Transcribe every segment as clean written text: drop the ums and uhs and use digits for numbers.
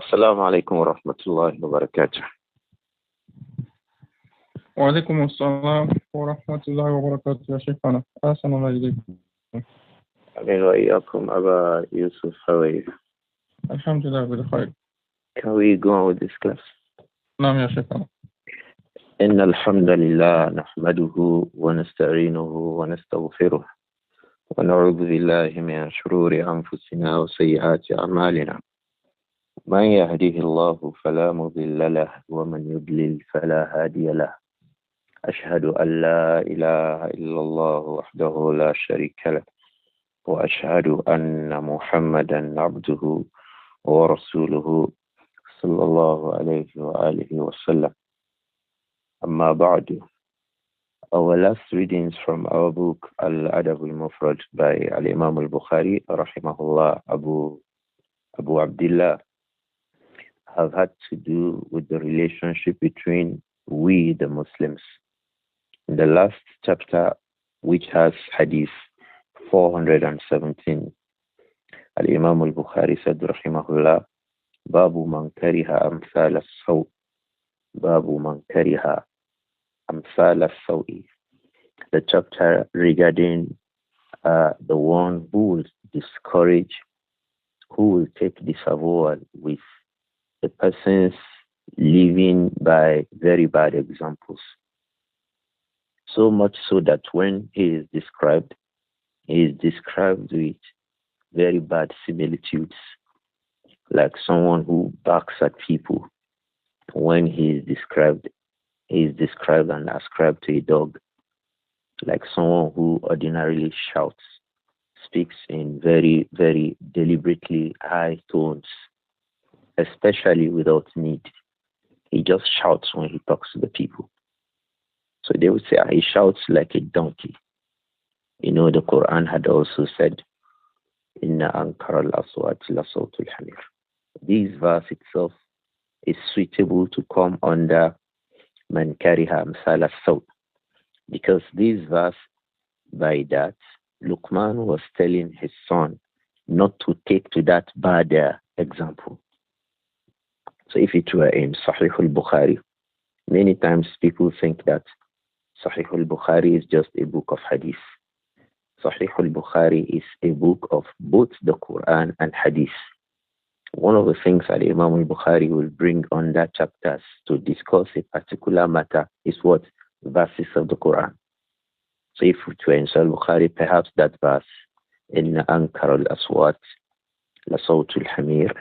السلام عليكم ورحمة الله وبركاته. وعليكم السلام ورحمة الله وبركاته يا شيخنا. أحسن الله إليك. أمين وإياكم أبا يوسف. How are you? الحمد لله بخير. Can we go on with this class? نعم يا شيخنا. إن الحمد لله نحمده ونستعينه ونستغفره ونعوذ بالله من شرور أنفسنا وسيئات أعمالنا. من يهده الله فلا مضل له ومن يضلل فلا هادي له. أشهد أن لا إله إلا الله وحده لا شريك له وأشهد أن محمدا عبده ورسوله صلى الله عليه وآله وسلم. أما بعد. Our last readings from our book Al-adabul mufrad by Al-Imam al-Bukhari rahimahullah Abu Abdullah have had to do with the relationship between we the Muslims. In the last chapter, which has hadith 417, Al-Imam al-Bukhari said rahimahullah, Babu man kariha amthal as-saw. Babu man kariha amthal as-sawi. The chapter regarding the one who will discourage, who will take disavowal with the persons living by very bad examples. So much so that when he is described with very bad similitudes, like someone who barks at people. When he is described and ascribed to a dog, like someone who ordinarily shouts, speaks in very, very deliberately high tones, especially without need. He just shouts when he talks to the people. So they would say, he shouts like a donkey. You know, the Quran had also said, Inna ankara al-aswat la sawtul hamir. This verse itself is suitable to come under man kariha amsal as-saw, because this verse, by that, Luqman was telling his son not to take to that bad example. So if it were in Sahih al-Bukhari, many times people think that Sahih al-Bukhari is just a book of hadith. Sahih al-Bukhari is a book of both the Quran and hadith. One of the things that Imam al-Bukhari will bring on that chapters to discuss a particular matter is what? Verses of the Quran. So if it were in Sahih al-Bukhari, perhaps that verse, in Ankar al-Aswat, la sawtul hamir,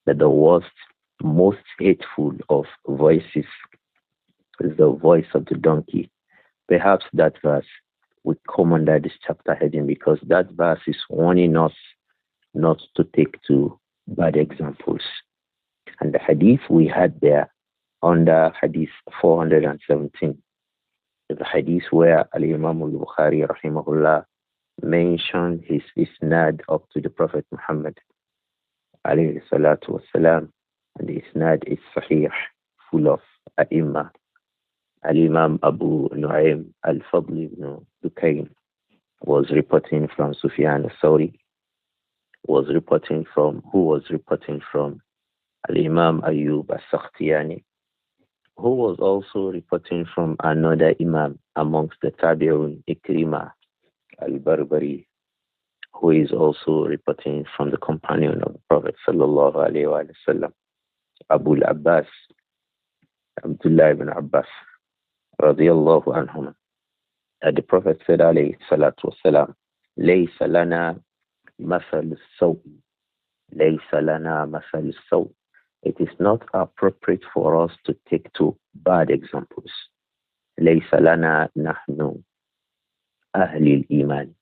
that the worst, most hateful of voices is the voice of the donkey. Perhaps that verse would come under this chapter heading, because that verse is warning us not to take to bad examples. And the hadith we had there under hadith 417 is the hadith where Al-Imam al-Bukhari rahimahullah mentioned his isnad up to the Prophet Muhammad alayhi salatu wasalam, and the isnad is sahih, full of ai Al-Imam Abu Nu'aym al-Fadl ibn Dukayn was reporting from Sufyan al-Thawri, who was reporting from Al-Imam Ayyub al-Sakhtiyani, who was also reporting from another Imam amongst the Tabi'un, Ikrimah al-Barbari, who is also reporting from the companion of the Prophet sallallahu alayhi wa sallam, Abu al-Abbas, Abdullah ibn Abbas, radiyallahu anhum. The Prophet said, alayhi salatu wasalam, Laysa lana masal as-saw. Laysa lana masal as-saw. It is not appropriate for us to take to bad examples. Laysa lana nahnu ahli al-iman.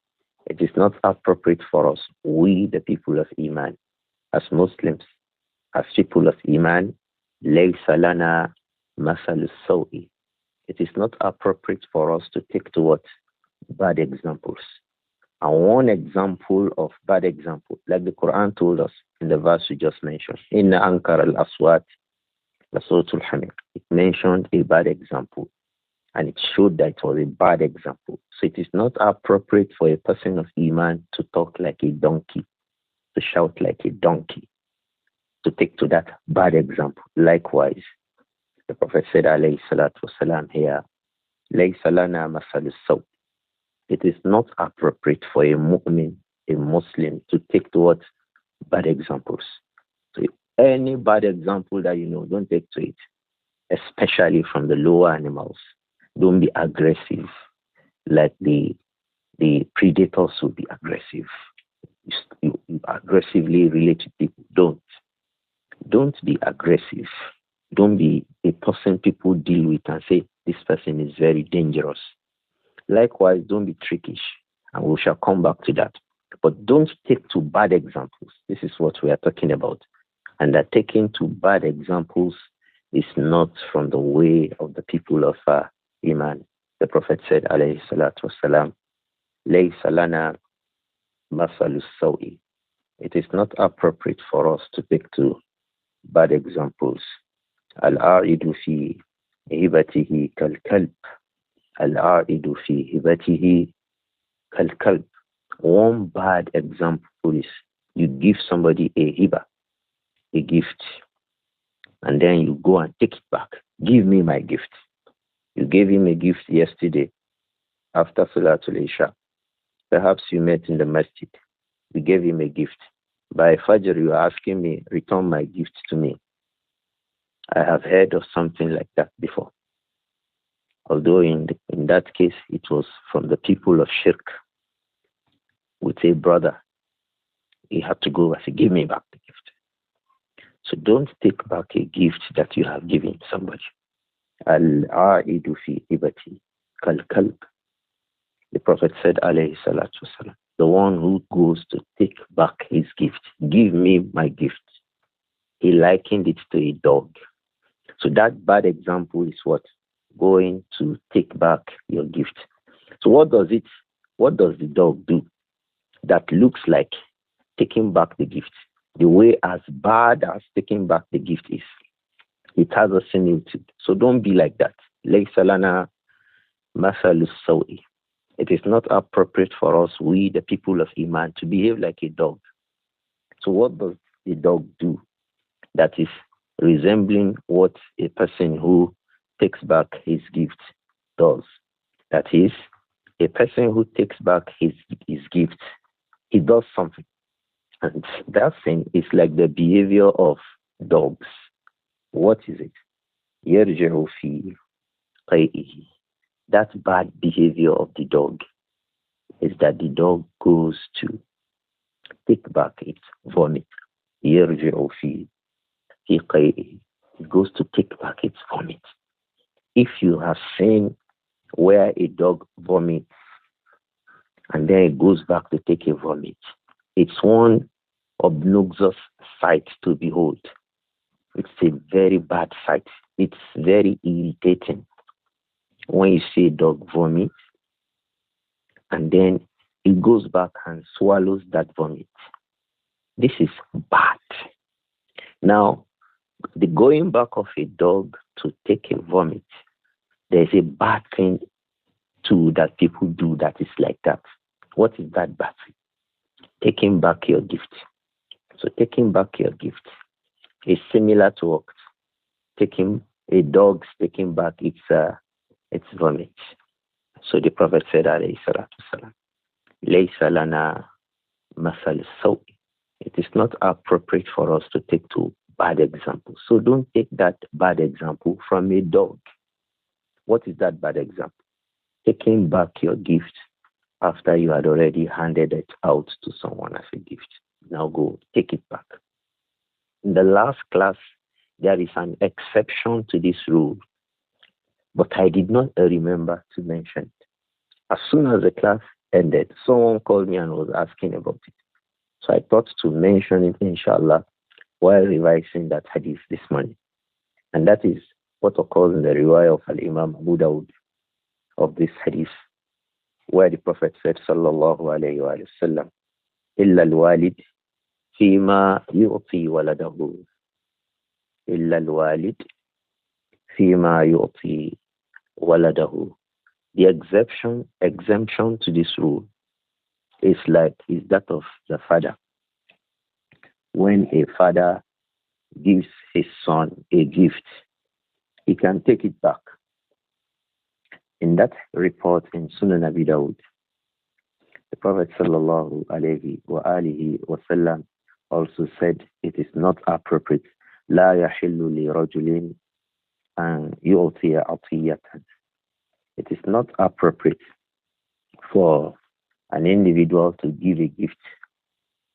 It is not appropriate for us, we the people of Iman, as Muslims, as people of Iman, Laysa lana masal as-saw. It is not appropriate for us to take to what? Bad examples. And one example of bad example, like the Quran told us in the verse we just mentioned, Inna ankar al-aswat la sawtul hamir. It mentioned a bad example, and it showed that it was a bad example. So it is not appropriate for a person of Iman to talk like a donkey, to shout like a donkey, to take to that bad example. Likewise, the Prophet said, alayhi salatu wasalam here, laysa lana masalus saw. It is not appropriate for a mu'min, a Muslim, to take to what? Bad examples. So any bad example that you know, don't take to it, especially from the lower animals. Don't be aggressive like the predators will be aggressive. You aggressively relate to people. Don't be aggressive. Don't be a person people deal with and say, this person is very dangerous. Likewise, don't be trickish. And we shall come back to that. But don't take to bad examples. This is what we are talking about. And that taking to bad examples is not from the way of the people of Iman. The Prophet said, alayhi salatu wasalam, laysa lana masalus sawi. It is not appropriate for us to take to bad examples. Al-a'idu fi hibatihi kal-kalb. Al-a'idu fi hibatihi kal-kalb. One bad example is you give somebody a hiba, a gift, and then you go and take it back. Give me my gift. You gave him a gift yesterday after Salatul Isha. Perhaps you met in the masjid. You gave him a gift. By Fajr, you are asking me, return my gift to me. I have heard of something like that before. Although in that case, it was from the people of Shirk. With a brother, he had to go and say, give me back the gift. So don't take back a gift that you have given somebody. Al-a'idu fi ibati kal-kalb. The Prophet said, alayhi salatu wasalam, the one who goes to take back his gift, give me my gift. He likened it to a dog. So that bad example is what? Going to take back your gift. So what does the dog do that looks like taking back the gift? The way as bad as taking back the gift is, it has a similitude. So don't be like that. Laysa lana masalus sawi. It is not appropriate for us, we the people of Iman, to behave like a dog. So what does the dog do that is resembling what a person who takes back his gift does? That is, a person who takes back his gift, he does something. And that thing is like the behavior of dogs. What is it? يرجع في قيئه. That bad behavior of the dog is that the dog goes to take back its vomit. يرجع في قيئه. It goes to take back its vomit. If you have seen where a dog vomits and then it goes back to take a vomit, it's one obnoxious sight to behold. It's a very bad sight. It's very irritating when you see a dog vomit and then it goes back and swallows that vomit. This is bad. Now, the going back of a dog to take a vomit, there's a bad thing too that people do that is like that. What is that bad thing? Taking back your gift. So taking back your gift is similar to what? Taking a dog's taking back its vomit. So the Prophet said, alayhi salatu wasalam, laysa lana masal sawi. It is not appropriate for us to take to bad examples. So don't take that bad example from a dog. What is that bad example? Taking back your gift after you had already handed it out to someone as a gift. Now go take it back. In the last class, there is an exception to this rule, but I did not remember to mention it. As soon as the class ended, someone called me and was asking about it. So I thought to mention it, inshallah, while revising that hadith this morning. And that is what occurs in the riwayah of Al-Imam Abu Dawud of this hadith, where the Prophet said, sallallahu alayhi wa sallam, إِلَّا الْوَالِدِ فِيمَا يُعْطِي وَلَدَهُ إِلَّا الْوَالِدِ فِيمَا يُعْطِي وَلَدَهُ. The exemption to this rule is that of the father. When a father gives his son a gift, he can take it back. In that report in Sunan Abi Dawud, the Prophet sallallahu alayhi wa alihi wasallam also said it is not appropriate. لا يحل لرجل أن يعطي عطية. It is not appropriate for an individual to give a gift.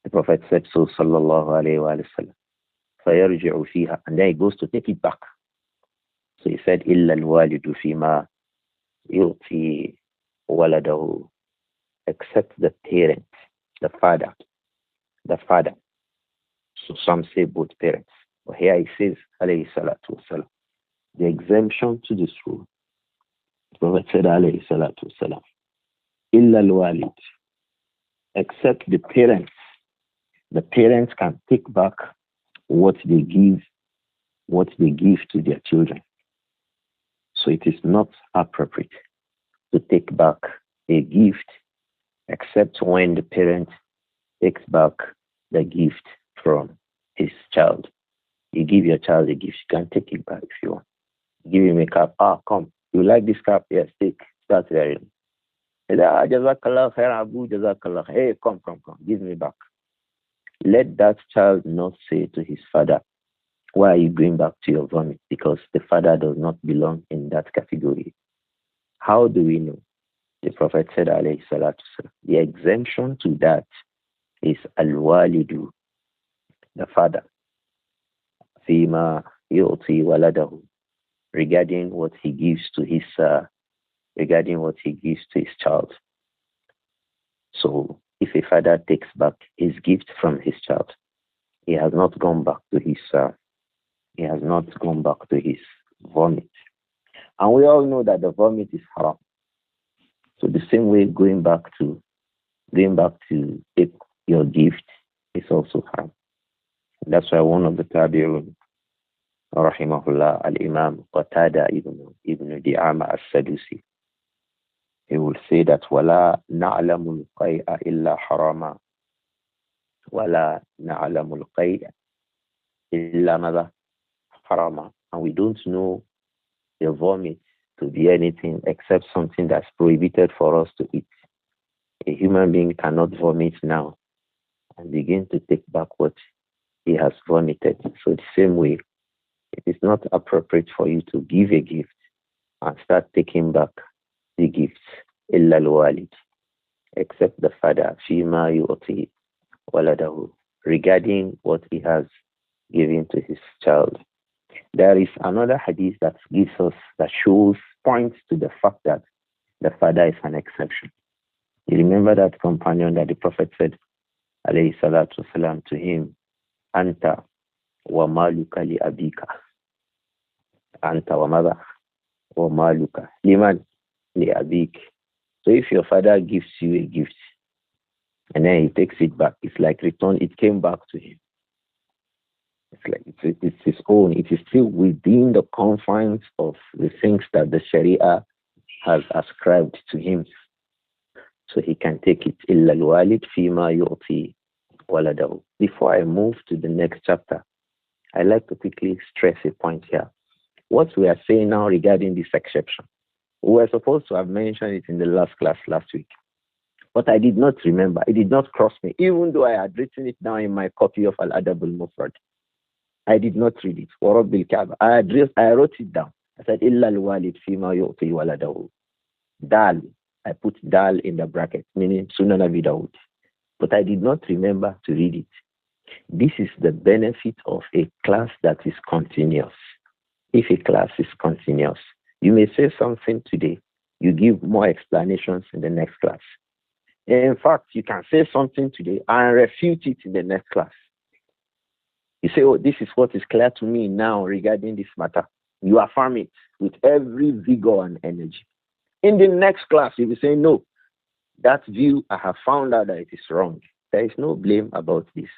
The Prophet said so sallallahu alayhi wa sallam. فيرجع فيها, and then he goes to take it back. So he said إلا الوالد فيما يعطي ولده, except the parent, the father. So some say both parents. But here he says, alayhi salatu wasalam, the exemption to this rule. The Prophet said, alayhi salatu wasalam, illa al-walid, except the parents. The parents can take back what they give to their children. So it is not appropriate to take back a gift except when the parent takes back the gift from his child. You give your child a gift, you can take it back if you want. Give him a cap. Come. You like this cap? Yes, take. Start wearing. Jazakallah khair, Abu, Jazakallah. Hey, come. Give me back. Let that child not say to his father, why are you going back to your vomit? Because the father does not belong in that category. How do we know? The Prophet said, alayhi salatu wasalam, the exemption to that is al-walidu, the father, fima yu'ti waladahu, regarding what he gives to his child. So if a father takes back his gift from his child, he has not gone back to his vomit. And we all know that the vomit is haram. So the same way going back to take your gift is also haram. That's why one of the tabi'un, rahimahullah, al-Imam Qatada ibn Di'ama as-Sadusi, he will say that وَلَا نَعْلَمُ الْقَيْءَ إِلَّا حَرَامًا وَلَا نَعْلَمُ الْقَيْءَ إِلَّا مَذَا حَرَامًا. And we don't know the vomit to be anything except something that's prohibited for us to eat. A human being cannot vomit now and begin to take back what he has vomited. So the same way, it is not appropriate for you to give a gift and start taking back the gifts, illa al-walid, except the father, fima yu'ti waladahu, regarding what he has given to his child. There is another hadith that points to the fact that the father is an exception. You remember that companion that the Prophet said, alayhi salatu wasalam, to him, Anta wa maluka li abika. Anta wa mada wa maluka liman li abik. So if your father gives you a gift and then he takes it back, it's like return, it came back to him. It's like it's his own. It is still within the confines of the things that the Sharia has ascribed to him. So he can take it. Illa al-walid fima yu'ti waladahu. Before I move to the next chapter, I'd like to quickly stress a point here. What we are saying now regarding this exception, we were supposed to have mentioned it in the last class last week, but I did not remember. It did not cross me, even though I had written it down in my copy of Al-adabul mufrad. I did not read it. I wrote it down. I said, Illa al-walid fima yu'ti waladahu. Dal. I put dal in the bracket, meaning Sunan Abi Dawud. But I did not remember to read it. This is the benefit of a class that is continuous. If a class is continuous, you may say something today. You give more explanations in the next class. In fact, you can say something today and refute it in the next class. You say, oh, this is what is clear to me now regarding this matter. You affirm it with every vigor and energy. In the next class, you will say, no, that view, I have found out that it is wrong. There is no blame about this.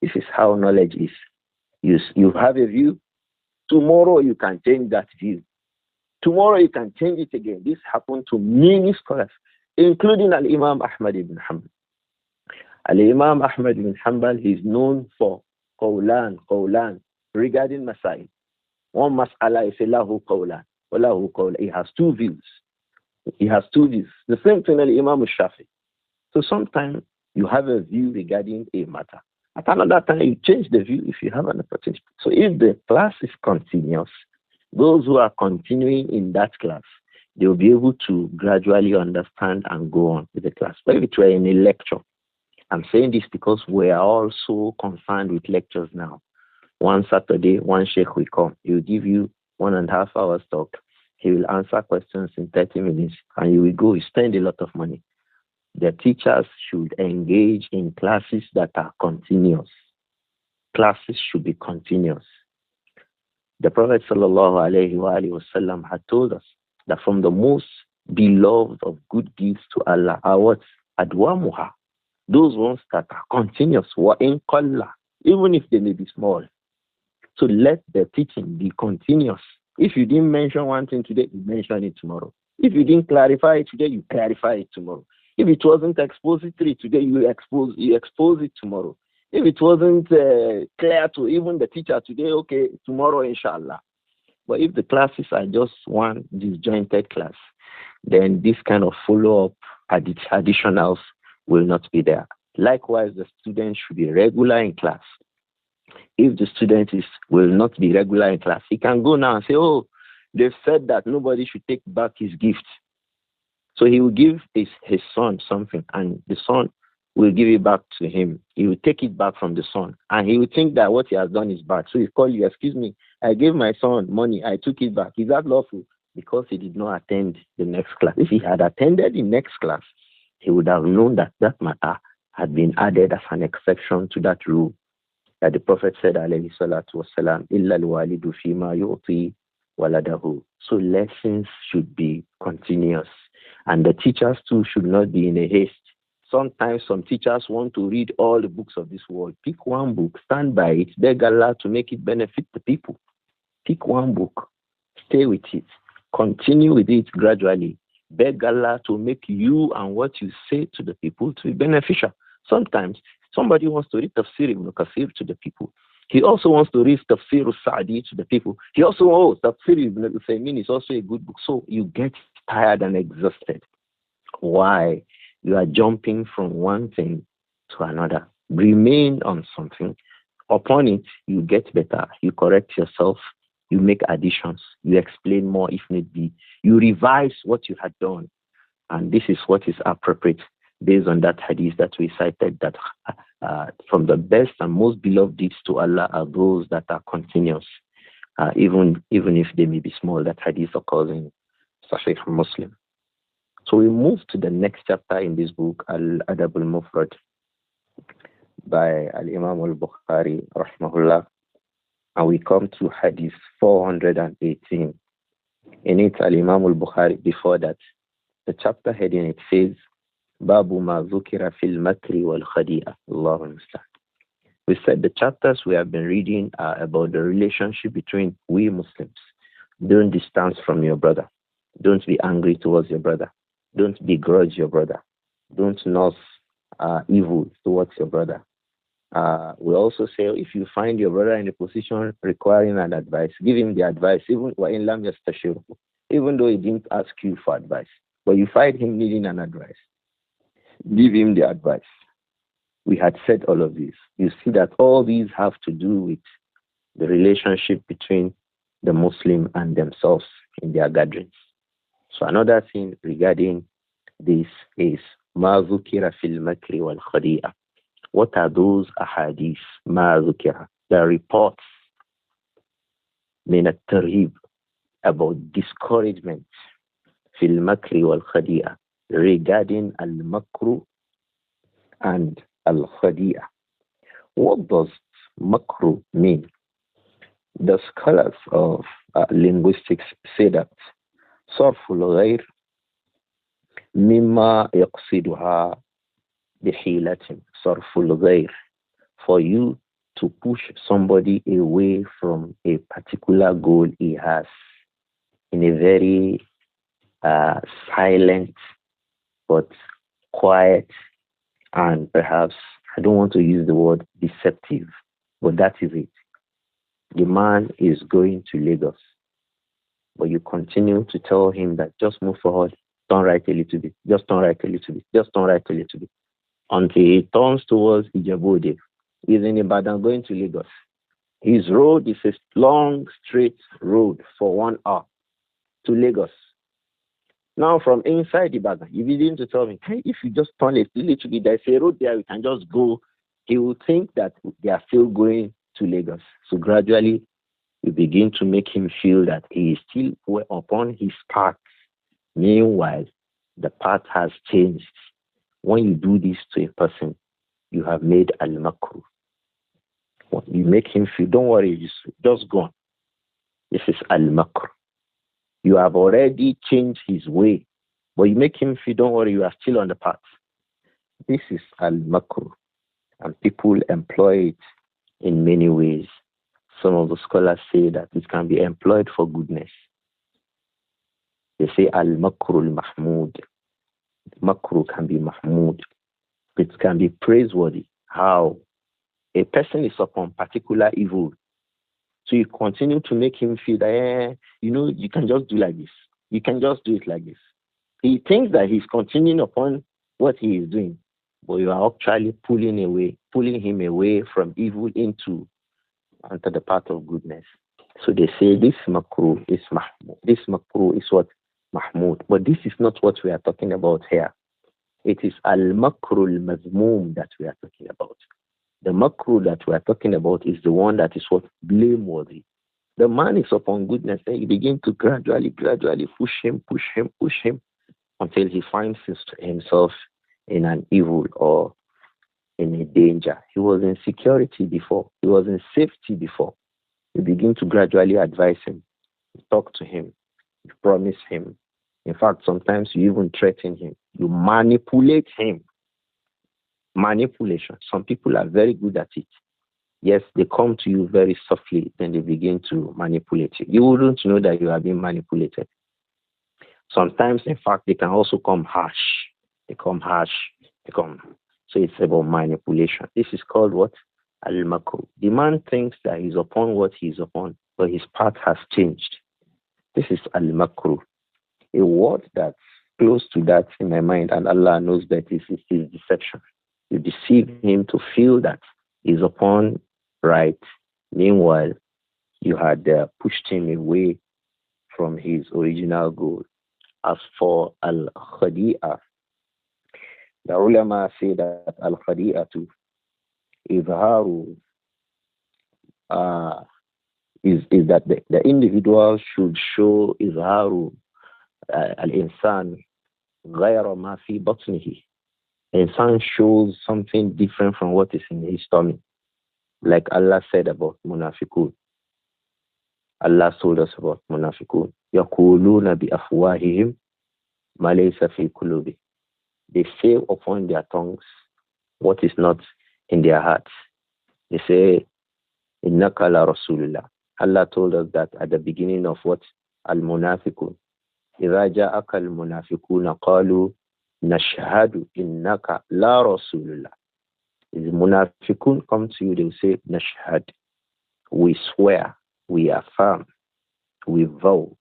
This is how knowledge is. You have a view. Tomorrow you can change that view. Tomorrow you can change it again. This happened to many scholars, including Al-Imam Ahmad ibn Hanbal. Al-Imam Ahmad ibn Hanbal is known for qawlan. regarding Masail. One mas'ala is a lahu qawlan, wa lahu qawlan. He has two views. He has two views. The same thing in Imam Shafi. So sometimes you have a view regarding a matter. At another time, you change the view if you have an opportunity. So if the class is continuous, those who are continuing in that class, they will be able to gradually understand and go on with the class. But if it were in a lecture, I'm saying this because we are also concerned with lectures now. One Saturday, one Shaykh will come. He will give you 1.5 hours talk. He will answer questions in 30 minutes, and you will go. You spend a lot of money. The teachers should engage in classes that are continuous. Classes should be continuous. The Prophet ﷺ had told us that from the most beloved of good deeds to Allah are what? Adwamuha. Those ones that are continuous, wa in qalla, even if they may be small. So let the teaching be continuous. If you didn't mention one thing today, you mention it tomorrow. If you didn't clarify it today, you clarify it tomorrow. If it wasn't expository today, you expose it tomorrow. If it wasn't clear to even the teacher today, okay, tomorrow, inshallah. But if the classes are just one disjointed class, then this kind of follow-up additionals will not be there. Likewise, the student should be regular in class. If the student will not be regular in class, he can go now and say, oh, they've said that nobody should take back his gift. So he will give his son something, and the son will give it back to him. He will take it back from the son, and he will think that what he has done is bad. So he call you, excuse me, I gave my son money, I took it back. Is that lawful? Because he did not attend the next class. If he had attended the next class, he would have known that that matter had been added as an exception to that rule that the Prophet said, alayhi salatu wasalam, illa al-walidu fima yu'ti waladahu. So lessons should be continuous. And the teachers too should not be in a haste. Sometimes some teachers want to read all the books of this world. Pick one book, stand by it, beg Allah to make it benefit the people. Pick one book, stay with it, continue with it gradually. Beg Allah to make you and what you say to the people to be beneficial. Sometimes somebody wants to read Tafsir ibn Kathir to the people. He also wants to read Tafsir al-Sa'di to the people. He also wants Tafsir ibn al-Uthaymin is also a good book. So you get tired and exhausted. Why? You are jumping from one thing to another. Remain on something. Upon it, you get better. You correct yourself. You make additions. You explain more if need be. You revise what you had done. And this is what is appropriate based on that hadith that we cited, that from the best and most beloved deeds to Allah are those that are continuous, even if they may be small. That hadith occurs in Sahih Muslim. So we move to the next chapter in this book, Al-adabul mufrad, by Al-Imam al-Bukhari, rahmahullah. And we come to hadith 418. In it, Al-Imam al-Bukhari, before that, the chapter heading, it says, Babu ma zukira fil makri wal khadi'ah. Allahu musta'an. We said the chapters we have been reading are about the relationship between we Muslims. Don't distance from your brother. Don't be angry towards your brother. Don't begrudge your brother. Don't nurse evil towards your brother. We also say if you find your brother in a position requiring an advice, give him the advice, even though he didn't ask you for advice. But you find him needing an advice, give him the advice. We had said all of this. You see that all these have to do with the relationship between the Muslim and themselves in their gatherings. So another thing regarding this is ma zukira fil makri wal khadi'ah. What are those ahadith, ma zukira, the reports min at-tarhib, about discouragement fil makri wal khadi'ah, regarding al-makru and al-khadi'ah. What does makru mean? The scholars of linguistics say that صرف الغير مما يقصدها بحيلة. صرف الغير, for you to push somebody away from a particular goal he has in a very silent but quiet and perhaps, I don't want to use the word deceptive, but that is it. the man is going to Lagos, but you continue to tell him that just move forward, turn right a little bit, just turn right a little bit, just turn right a little bit, until he turns towards Ijebu-Ode. He's in Ibadan going to Lagos. His road is a long, straight road for 1 hour to Lagos. Now, from inside Ibadan, you begin to tell me, hey, if you just turn a little bit, there's a road there, we can just go. He will think that they are still going to Lagos. So gradually, you begin to make him feel that he is still upon his path. Meanwhile, the path has changed. When you do this to a person, you have made al-makruh. You make him feel, don't worry, just go on. This is al-makruh. You have already changed his way, but you make him feel, don't worry, you are still on the path. This is al-makruh, and people employ it in many ways. Some of the scholars say that it can be employed for goodness. They say al-makruh al-mahmud. Makruh can be mahmud. It can be praiseworthy. How? A person is upon particular evil. So you continue to make him feel that, you can just do like this. You can just do it like this. He thinks that he's continuing upon what he is doing, but you are actually pulling him away from evil onto the path of goodness. So they say this makruh is mahmud. This makruh is what? Mahmud. But this is not what we are talking about here. It is al-makruh al-mazmum that we are talking about. The makruh that we are talking about is the one that is what? Blameworthy. The man is upon goodness, and you begin to gradually push him until he finds himself in an evil or in a danger. He was in security before. He was in safety before. You begin to gradually advise him, talk to him, you promise him. In fact, sometimes you even threaten him. You manipulate him. Manipulation. Some people are very good at it. Yes, they come to you very softly, then they begin to manipulate you. You wouldn't know that you are being manipulated. Sometimes, in fact, they can also come harsh. So it's about manipulation. This is called what? Al-makruh. The man thinks that he's upon what he's upon, but his path has changed. This is al-makruh. A word that's close to that in my mind, and Allah knows that this is his deception. You deceive him to feel that he's upon right. Meanwhile, you had pushed him away from his original goal. As for al-khadi'ah, the ulama say that al-khadi'atu izharu is that the individual should show izharu al-insan ghayra ma fi batnihi. Insan shows something different from what is in his tummy. Like Allah said about munafiqun. Allah told us about munafiqun. يَقُولُونَ بِأَفْوَاهِهِمْ مَا لَيْسَ فِي قُلُوبِهِمْ. They say upon their tongues what is not in their hearts. They say, إِنَّكَ لَرَسُولُ. Allah told us that at the beginning of what? Al-munafiqun. إِذَا جَاءَكَ الْمُنَافِقُونَ قَالُوا نَشْهَدُ إِنَّكَ لَا رَسُولُ اللَّهِ. If the munafiqun come to you, they will say, Nashhad. We swear, we affirm, we vow.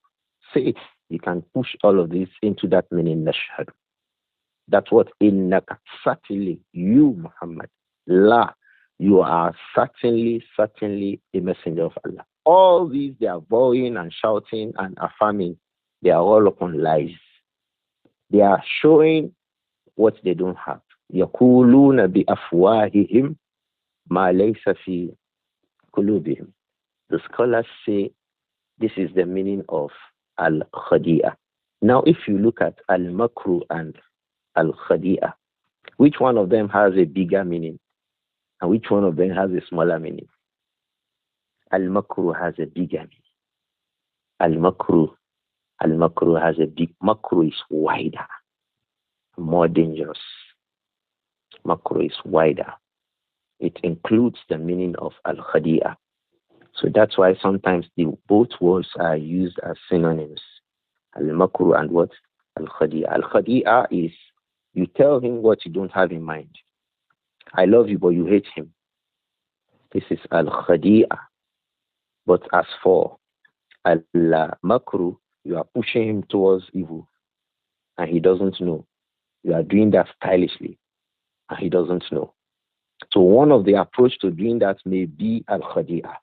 Say it. You can push all of this into that meaning, Nashhad. That's what innaka. Certainly, you, Muhammad, la, you are certainly a messenger of Allah. All these, they are vowing and shouting and affirming. They are all upon lies. They are showing what they don't have. يَقُولُونَ بِأَفْوَاهِهِمْ مَا لَيْسَ فِي قُلُوبِهِمْ. The scholars say this is the meaning of al-khadi'ah. Now, if you look at al-makruh and al-khadi'ah, which one of them has a bigger meaning and which one of them has a smaller meaning? Al-makruh has a bigger meaning. Al-makruh has a big, makruh is wider, more dangerous. Makruh is wider. It includes the meaning of al-khadi'ah. So that's why sometimes both words are used as synonyms. Al-makruh and what? Al-khadi'ah. Al-khadi'ah is you tell him what you don't have in mind. I love you, but you hate him. This is al-khadi'ah. But as for al-makru, you are pushing him towards evil and he doesn't know. You are doing that stylishly and he doesn't know. So one of the approach to doing that may be al-khadi'ah.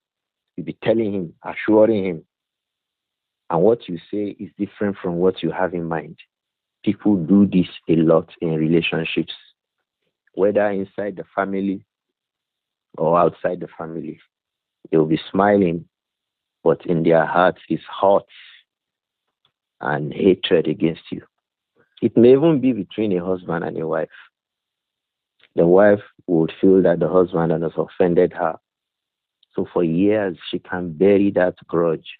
You'll be telling him, assuring him, and what you say is different from what you have in mind. People do this a lot in relationships, whether inside the family or outside the family. They'll be smiling, but in their hearts is hurt and hatred against you. It may even be between a husband and a wife. The wife would feel that the husband has offended her. So for years, she can bury that grudge.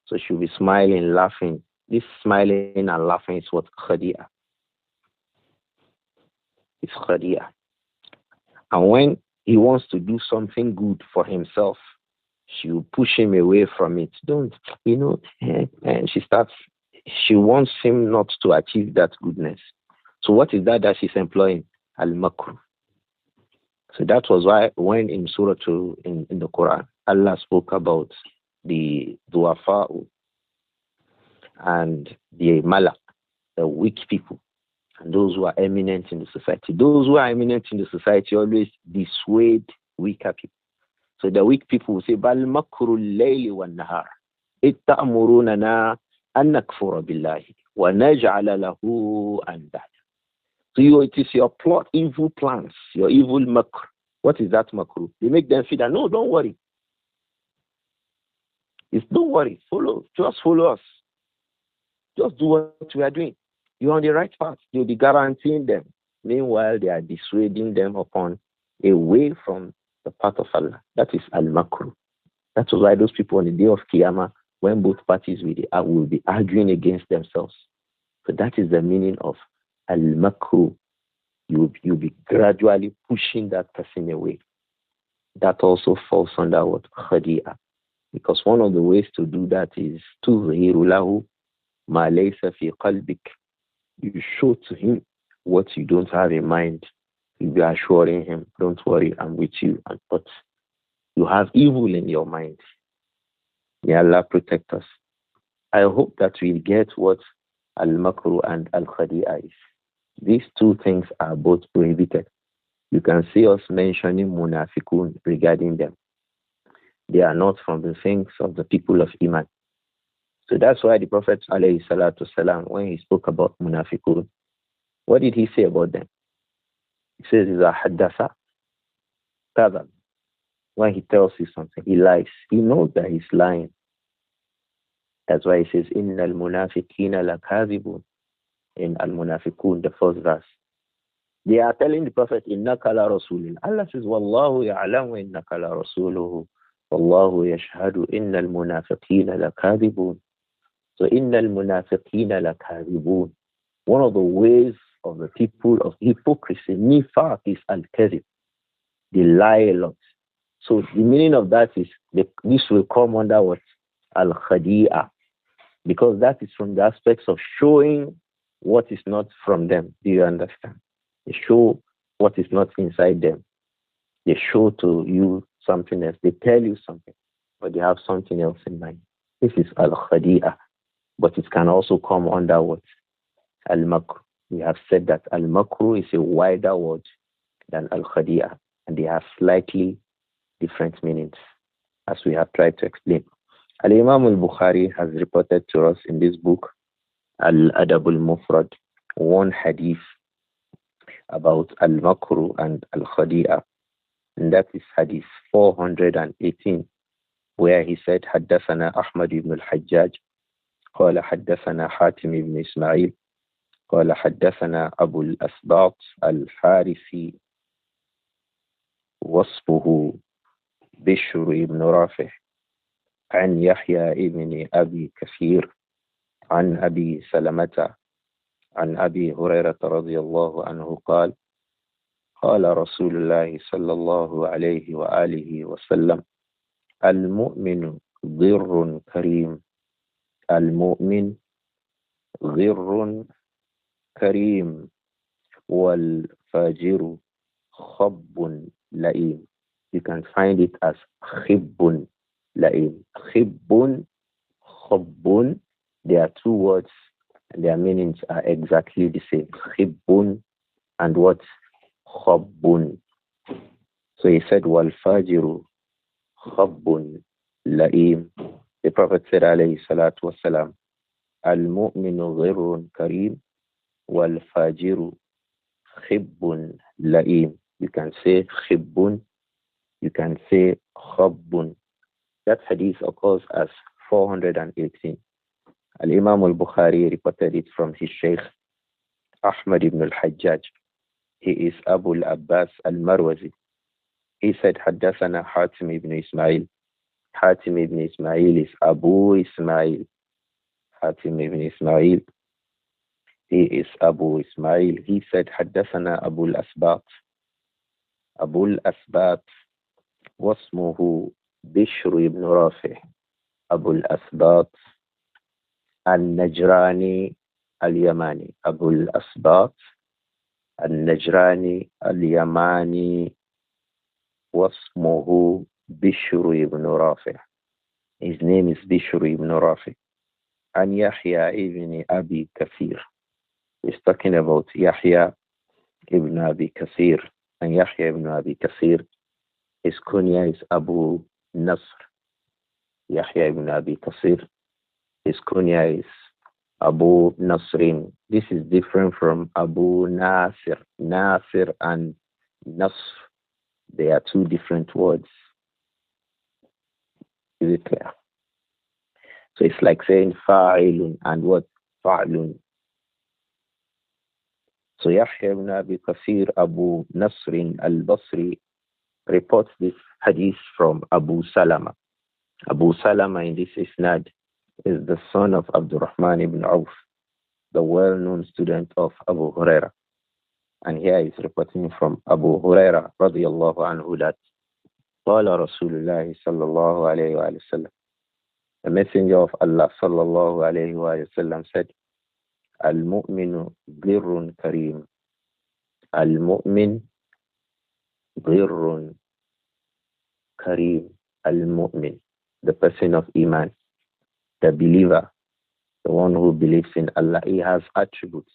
So she'll be smiling, laughing. This smiling and laughing is what khadi'ah. It's khadi'ah. And when he wants to do something good for himself, she will push him away from it. Don't, and she wants him not to achieve that goodness. So what is that she's employing? Al-makru. So that was why when in Surah 2 in the Quran, Allah spoke about the du'afa'u and the malak, the weak people, and those who are eminent in the society. Those who are eminent in the society always dissuade weaker people. So the weak people will say, Bal makru al-layli wa nahar. Itta'murunana an nakfura billahi wa naj'ala lahu andada. So it is your plot, evil plans, your evil makr. What is that makru? They make them feel that, no, don't worry. Don't worry. Just follow us. Just do what we are doing. You're on the right path. You'll be guaranteeing them. Meanwhile, they are dissuading them away from the path of Allah. That is al-makru. That is why those people on the day of Qiyamah, when both parties will be arguing against themselves. So that is the meaning of al-makru. You'll be gradually pushing that person away. That also falls under what? Khadi'ah. Because one of the ways to do that is تُظْهِرُ لَهُ مَا لَيْسَ فِي قَلْبِكَ. You show to him what you don't have in mind. You'll be assuring him, don't worry, I'm with you. But you have evil in your mind. May Allah protect us. I hope that we get what al-makru and al-khadi'ah is. These two things are both prohibited. You can see us mentioning munafiqun regarding them. They are not from the things of the people of Iman. So that's why the Prophet ﷺ, when he spoke about munafiqun, what did he say about them? He says, إِذَا حَدَّثَ كَذَبَ. When he tells you something, he lies. He knows that he's lying. That's why he says, إِنَّ الْمُنَافِقِينَ لَكَاذِبُونَ. In Al-Munafiqun, the first verse. They are telling the Prophet, إِنَّكَ لَرَسُولٍ. Allah says, وَاللَّهُ يَعْلَمُ إِنَّكَ لَرَسُولُهُ وَاللَّهُ يَشْهَدُ إِنَّ الْمُنَافِقِينَ لَكَاذِبُونَ. So, إِنَّ الْمُنَافِقِينَ لَكَاذِبُونَ. One of the ways of the people of hypocrisy, nifaq, is al-kadhib. They lie a lot. So, the meaning of that is, this will come under what? Al-khadi'ah. Because that is from the aspects of showing what is not from them. Do you understand? They show what is not inside them. They show to you something else. They tell you something, but they have something else in mind. This is al-khadi'ah. But it can also come under what? Al-makru. We have said that al-makru is a wider word than al-khadi'ah, and they have slightly different meanings, as we have tried to explain. Al-Imam al-Bukhari has reported to us in this book, Al-adabul mufrad, one hadith about al-makru and al-khadi'ah. And that is hadith 418, where he said, حدثنا أحمد بن الحجاج قال حدثنا حاتم بن إسماعيل قال حدثنا أبو الأسباط الحارثي وصفه بشر بن رافع عن يحيى بن أبي كثير عن أبي سلمة عن أبي هريرة رضي الله عنه قال قال رسول الله صلى الله عليه وآله وسلم المؤمن ضر كريم المؤمن ضر كريم والفاجر خب لئيم. You can find it as خب la'im. Khibbun, khubbun. There are two words and their meanings are exactly the same. Khibbun and what? Khubbun. So he said, wal fajiru khubbun la'im. The Prophet said, alayhi salatu wasalam, al-mu'minu ghirrun kareem wal fajiru khibbun la'im. You can say khibbun, you can say khubbun. That hadith occurs as 418. Al-Imam al-Bukhari reported it from his Shaykh Ahmad ibn al-Hajjaj. He is Abu al-Abbas al-Marwazi. He said, Haddathana Hatim ibn Ismail. Hatim ibn Ismail is Abu Ismail. Hatim ibn Ismail, he is Abu Ismail. He said, Haddathana Abu al-Asbat. Abu al-Asbat wasmuhu Bishr ibn Rafi. Abu al-Asbat al-Najrani al-Yamani. Abu al-Asbat al-Najrani al-Yamani wasmuhu Bishr ibn Rafi. His name is Bishr ibn Rafi. And Yahya ibn Abi Kathir. He's talking about Yahya ibn Abi Kathir. And Yahya ibn Abi Kathir, his kunya is Abu Nasr. Yahya ibn Abi Kathir, his kunya is Abu Nasrin. This is different from Abu Naasir. Naasir and Nasr, they are two different words. Is it clear? So it's like saying fa'ilun and what? Fa'ilun. So Yahya ibn Abi Kathir, Abu Nasrin al-Basri, reports this hadith from Abu Salama. Abu Salama in this isnad is the son of Abdurrahman ibn Auf, the well-known student of Abu Huraira. And here he's reporting from Abu Huraira radiyallahu anhu that قال رسول الله صلى الله عليه وآله وسلم. The Messenger of Allah sallallahu alayhi wa sallam said, Al-mu'minu ghirrun kareem. Al-mu'min ghirrun kareem. Al-mu'min, the person of Iman, the believer, the one who believes in Allah, he has attributes.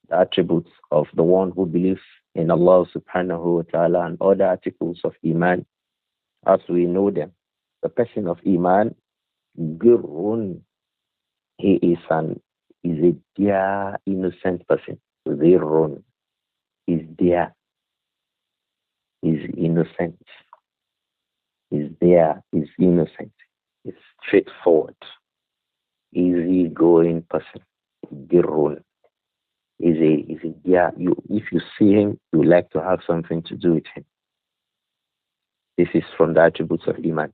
The attributes of the one who believes in Allah subhanahu wa ta'ala and other articles of Iman as we know them. The person of Iman, Girun, he is a dear, innocent person. Girun is dear, is innocent, is there, is innocent, is straightforward, easy-going person. Girun is a dear. If you see him, you like to have something to do with him. This is from the attributes of Iman.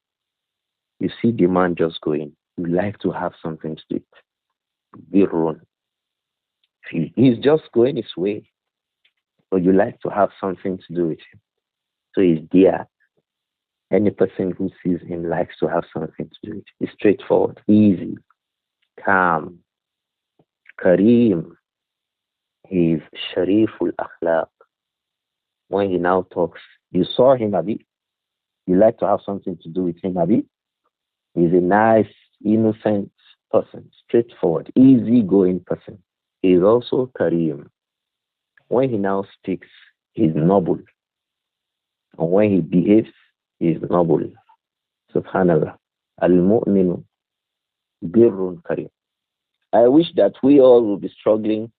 You see the man just going, you like to have something to do with it. Birrun. He's just going his way, but you like to have something to do with him. So he's dear. Any person who sees him likes to have something to do with him. He's straightforward, easy, calm, Kareem. He's Shariful Akhlaq. When he now talks, you saw him, Abi. You like to have something to do with him, Abi. He's a nice, innocent person, straightforward, easy-going person. He is also Kareem. When he now speaks, he's noble. And when he behaves, he's noble. Subhanallah. Al-mu'minu birrun kareem. I wish that we all will be struggling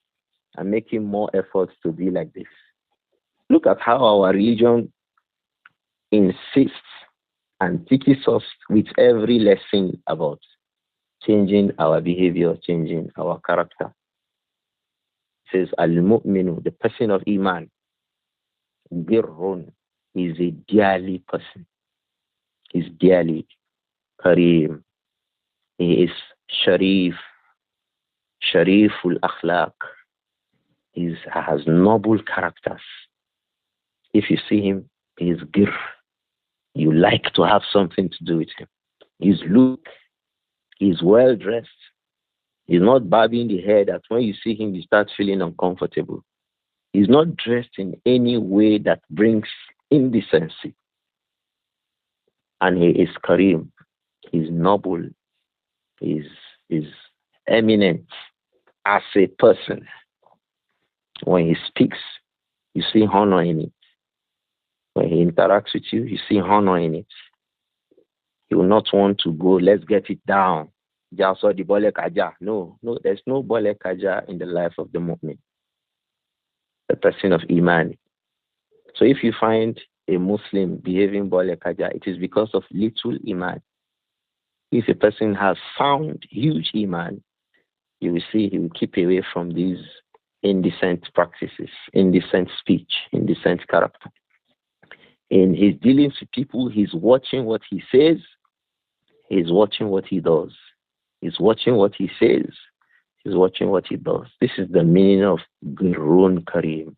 and making more efforts to be like this. Look at how our religion insists and teaches us with every lesson about changing our behavior, changing our character. It says, Al-Mu'minu, the person of Iman, Birrun, is a dearly person. He's dearly Kareem. He is Sharif, Shariful Akhlaq. He has noble characters. If you see him, he is Gir. You like to have something to do with him. His look, he's well dressed. He's not bobbing the head that when you see him, you start feeling uncomfortable. He's not dressed in any way that brings indecency. And he is Kareem. He's noble. He's eminent as a person. When he speaks, you see honor in it. When he interacts with you, you see honor in it. He will not want to go, let's get it down. No, there's no bole kaja in the life of the mu'min, the person of Iman. So if you find a Muslim behaving bole kaja, it is because of little Iman. If a person has sound, huge Iman, you will see he will keep away from these indecent practices, indecent speech, indecent character. In his dealings with people, he's watching what he says, he's watching what he does. He's watching what he says, he's watching what he does. This is the meaning of Gurun Karim.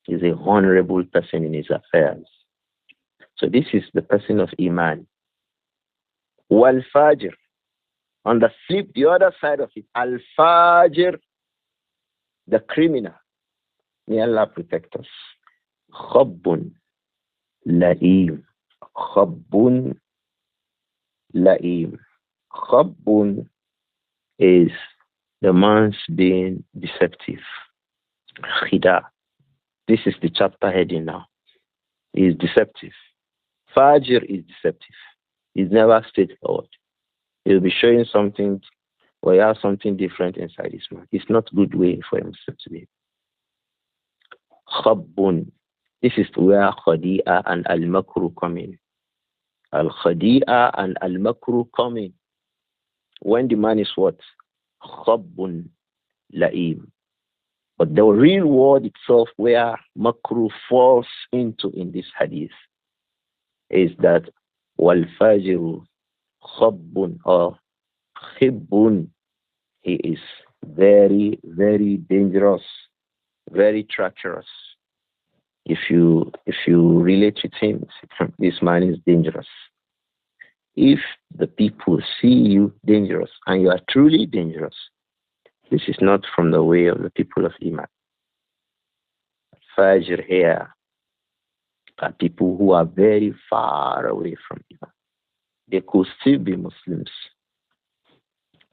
He's a honorable person in his affairs. So this is the person of Iman. Wal Fajr. On the flip, the other side of it, Al Fajr, the criminal. May Allah protect us. Khabbun La'im. Khabbun La'im. Khabbun is the man's being deceptive. Khida. This is the chapter heading now. He is deceptive. Fajr is deceptive. He's never straightforward. He'll be showing something or he has something different inside his mind. It's not a good way for him to be. Khabbun. This is where Khadi'a and Al-Makru come in. Al-Khadi'a and Al-Makru come in. When the man is what? Khabbun La'im. But the real word itself where Makru falls into in this hadith is that Wal Fajru Khabbun or Khibbun. He is very, very dangerous, very treacherous. If you relate with him, this man is dangerous. If the people see you dangerous and you are truly dangerous, this is not from the way of the people of Iman. Fajr here are people who are very far away from Iman. They could still be Muslims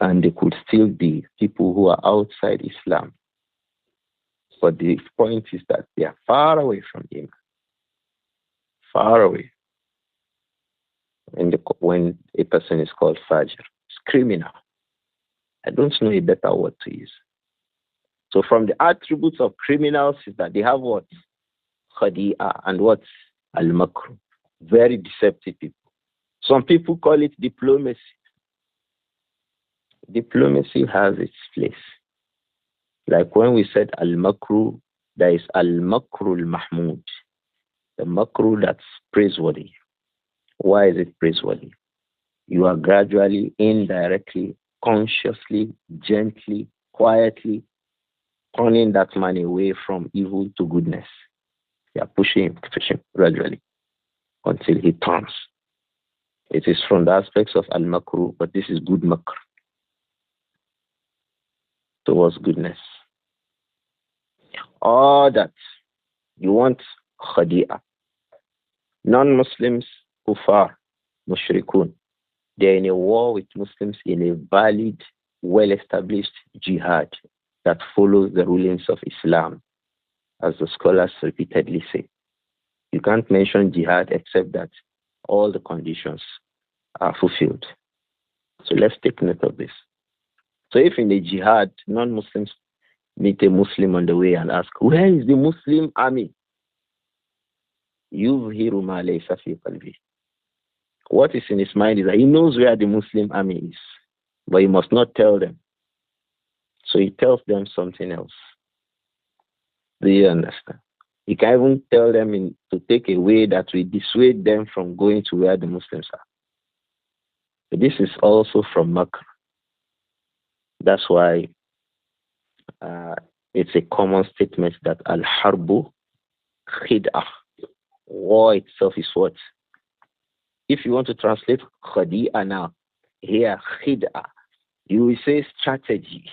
and they could still be people who are outside Islam. But the point is that they are far away from Iman. Far away. When a person is called Fajr, it's criminal. I don't know a better word to use. So from the attributes of criminals is that they have what? Khadi'a and what? Al-Makru. Very deceptive people. Some people call it diplomacy. Diplomacy has its place. Like when we said Al-Makru, there is Al-Makru al-Mahmud. The Makru that's praiseworthy. Why is it praiseworthy? You are gradually, indirectly, consciously, gently, quietly turning that man away from evil to goodness. You are pushing him gradually until he turns. It is from the aspects of Al-Makru, but this is good Makr towards goodness. All that you want Khadi'ah. Non-Muslims, Kufar, Mushrikun, they're in a war with Muslims in a valid, well-established jihad that follows the rulings of Islam, as the scholars repeatedly say. You can't mention jihad except that all the conditions are fulfilled. So let's take note of this. So if in the jihad, non-Muslims meet a Muslim on the way and ask, where is the Muslim army? Yuzhiru ma laysa fi qalbi. What is in his mind is that he knows where the Muslim army is, but he must not tell them. So he tells them something else. Do you understand? He can even tell them to take a way that will dissuade them from going to where the Muslims are. But this is also from Makkah. That's why it's a common statement that Al-Harbu Khid'ah. War itself is what? If you want to translate Khadi'ah now, here Khid'ah, you will say strategy.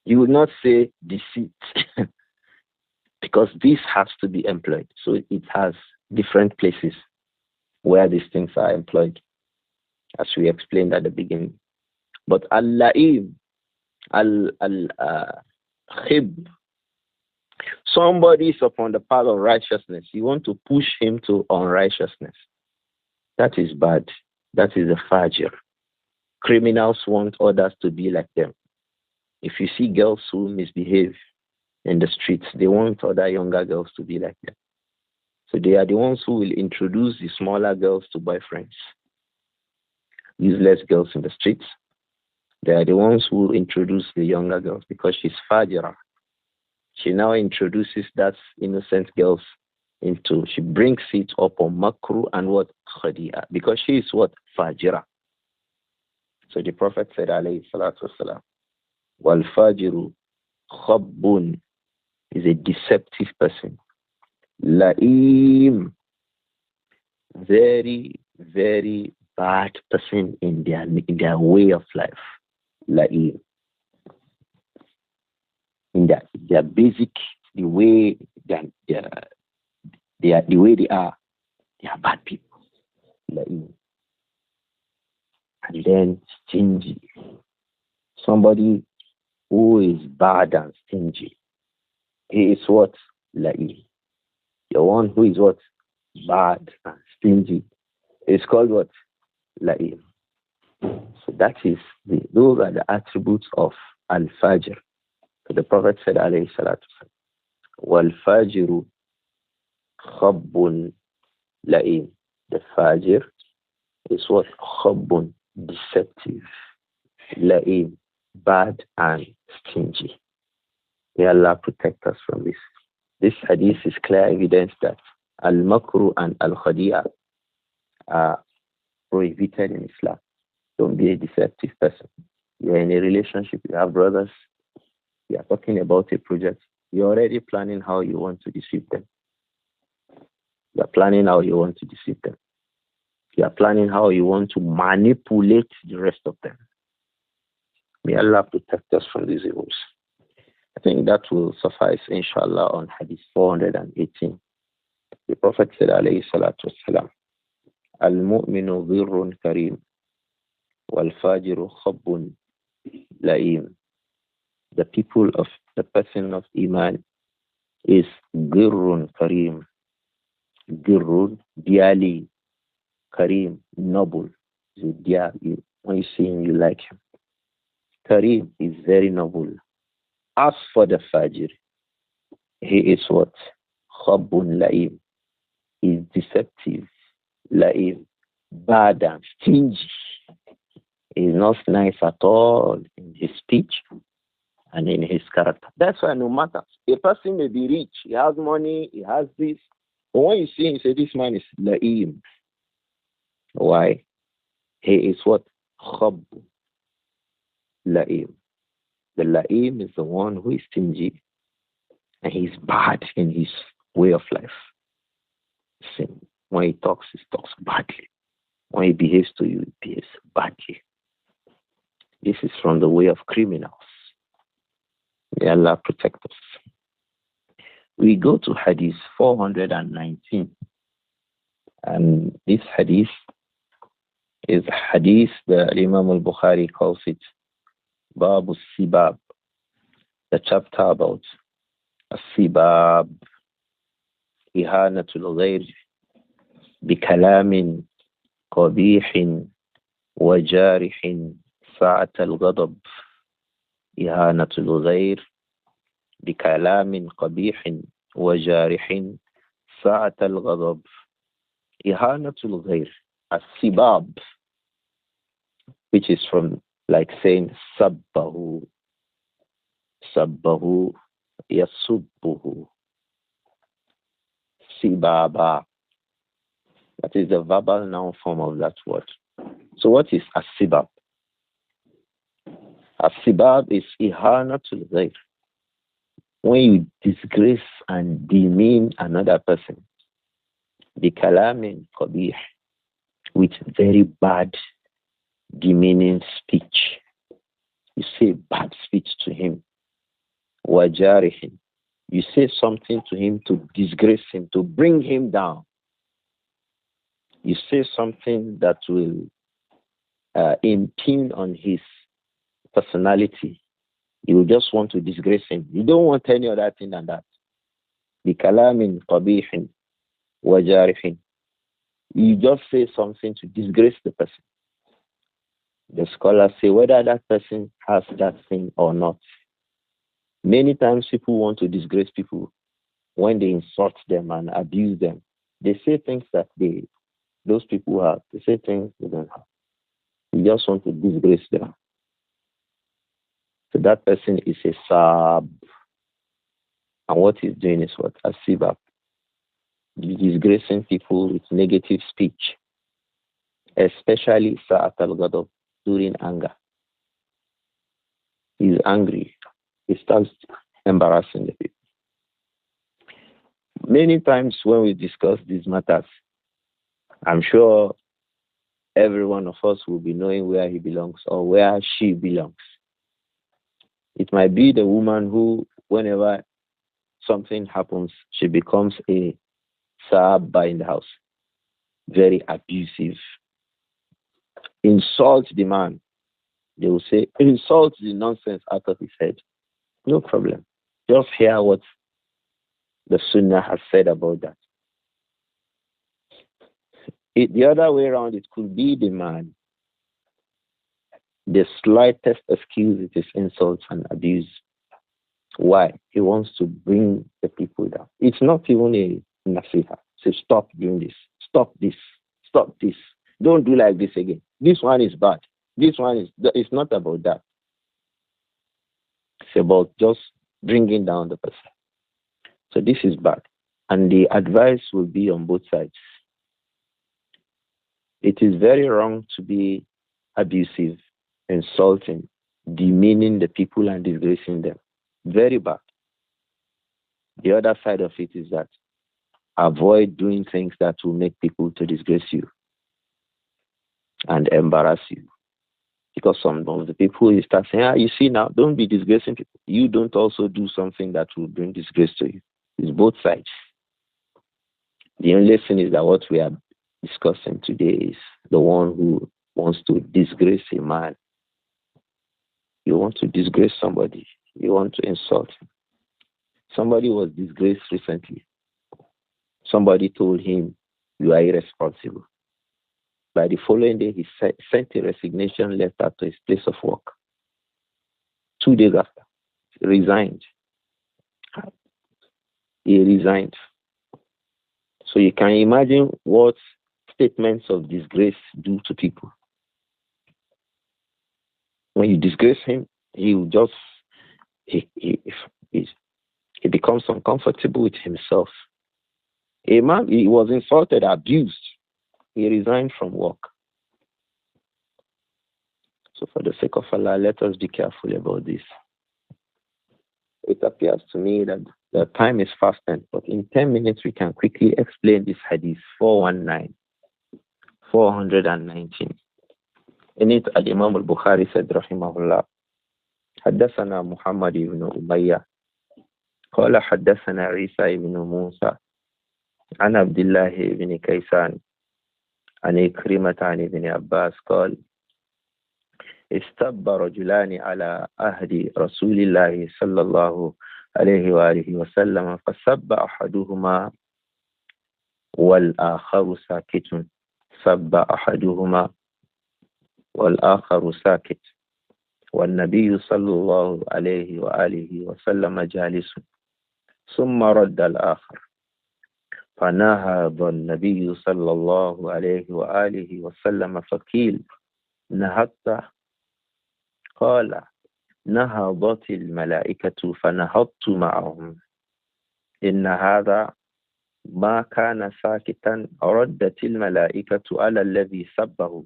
You will not say deceit. Because this has to be employed. So it has different places. where these things are employed, as we explained at the beginning. But al-la'im, al-khib, somebody is upon the path of righteousness. You want to push him to unrighteousness. That is bad. That is a fajr. Criminals want others to be like them. If you see girls who misbehave in the streets, they want other younger girls to be like them. So they are the ones who will introduce the smaller girls to boyfriends. Useless girls in the streets. They are the ones who introduce the younger girls because she's fajra. She now introduces that innocent girls into, she brings it up on makru and what? Khadi'a. Because she is what? Fajra. So the Prophet said, alayhi salatu wasalam, wal fajiru khabbun, is a deceptive person. La'im, very, very bad person in their way of life. La'im. In their basic, the way they are, they are bad people. La'im. And then stingy. Somebody who is bad and stingy. He is what? La'im. The one who is what? Bad and stingy. It's called what? La'im. So that is, those are the attributes of Al-Fajr. So the Prophet said, alayhi salatu wasalam, wal-Fajru khabbun la'im. The Fajr is what? Khabbun, deceptive. La'im, bad and stingy. May Allah protect us from this. This hadith is clear evidence that al-makru and al-khadi'a are prohibited in Islam. Don't be a deceptive person. You are in a relationship, you have brothers, you are talking about a project, you're already planning how you want to deceive them. You are planning how you want to deceive them. You are planning how you want to manipulate the rest of them. May Allah protect us from these evils. I think that will suffice, inshallah, on Hadith 418. The Prophet said, alayhi salatu wasalam, al-mu'minu dhirrun kareem, wal-fajiru khabbun la'im. The people of the person of Iman is dhirrun kareem. Dhirrun, dearly, kareem, noble. So dear, when you see him, you like him. Kareem is very noble. As for the Fajr, he is what? Khabbun la'im. He is deceptive, la'im, bad and stingy. He is not nice at all in his speech and in his character. That's why no matter. A person may be rich, he has money, he has this. But when you see him, you say, this man is la'im. Why? He is what? Khabbun la'im. The la'im is the one who is stingy and he's bad in his way of life. Same. When he talks badly. When he behaves to you, he behaves badly. This is from the way of criminals. May Allah protect us. We go to Hadith 419. And this Hadith is Hadith that Imam al-Bukhari calls it Babu Sibab, the chapter about Sibab, Ihanatul Ghayr, Bikalamin, Qabihin, Wajarihin, Sa'at al-Ghadab, Ihanatul Ghayr, Bikalamin, Qabihin, Wajarihin, Sa'at al-Ghadab, Ihanatul Ghayr, As-Sibab, which is from like saying sabbahu, yasubbuhu, sibaba. That is the verbal noun form of that word. So what is as-sibab? As-sibab is ihanatul ghayr. When you disgrace and demean another person, bikalamin qabih, with very bad demeaning speech. You say bad speech to him. Wajarihin. You say something to him to disgrace him, to bring him down. You say something that will impugn on his personality. You just want to disgrace him. You don't want any other thing than that. بِكَلَامٍ قَبِيحٍ وَجَارِحٍ. You just say something to disgrace the person. The scholars say whether that person has that thing or not. Many times people want to disgrace people when they insult them and abuse them. They say things that those people have. They say things they don't have. You just want to disgrace them. So that person is a sab. And what he's doing is what? A sibab. Disgracing people with negative speech. Especially sa'at al-ghadab, during anger. He's angry. He starts embarrassing the people. Many times when we discuss these matters, I'm sure every one of us will be knowing where he belongs or where she belongs. It might be the woman who, whenever something happens, she becomes a sahaba in the house. Very abusive. Insult the man. They will say, insult the nonsense out of his head. No problem. Just hear what the Sunnah has said about that. The other way around, it could be the man. The slightest excuse, it is insults and abuse. Why? He wants to bring the people down. It's not even a nasiha. Say, stop doing this. Stop this. Stop this. Don't do like this again. This one is bad. This one is... It's not about that. It's about just bringing down the person. So this is bad. And the advice will be on both sides. It is very wrong to be abusive, insulting, demeaning the people and disgracing them. Very bad. The other side of it is that avoid doing things that will make people to disgrace you and embarrass you. Because some of the people, you start saying, you see now, don't be disgracing people. You don't also do something that will bring disgrace to you. It's both sides. The only thing is that what we are discussing today is the one who wants to disgrace a man. You want to disgrace somebody. You want to insult him. Somebody was disgraced recently. Somebody told him, you are irresponsible. By the following day, he sent a resignation letter to his place of work. 2 days after, he resigned. He resigned. So you can imagine what statements of disgrace do to people. When you disgrace him, he will just, he becomes uncomfortable with himself. A man, he was insulted, abused. He resigned from work. So for the sake of Allah, let us be careful about this. It appears to me that the time is fast spent, but in 10 minutes we can quickly explain this hadith 419. In it, Al-Imam al-Bukhari said, rahimahullah, حدثنا محمد بن أمية قال حدثنا عيسى بن موسى عن عبد الله بن كيسان عن إكرمة عن ابن عباس قال استب رجلان على عهد رسول الله صلى الله عليه وآله وسلم فسب أحدهما والآخر ساكت سب أحدهما والآخر ساكت والنبي صلى الله عليه وآله وسلم جالس ثم رد الآخر فنهض النبي صلى الله عليه وآله وسلم فقيل نهضت قال نهضت الملائكة فنهضت معهم إن هذا ما كان ساكتا ردت الملائكة على الذي سبه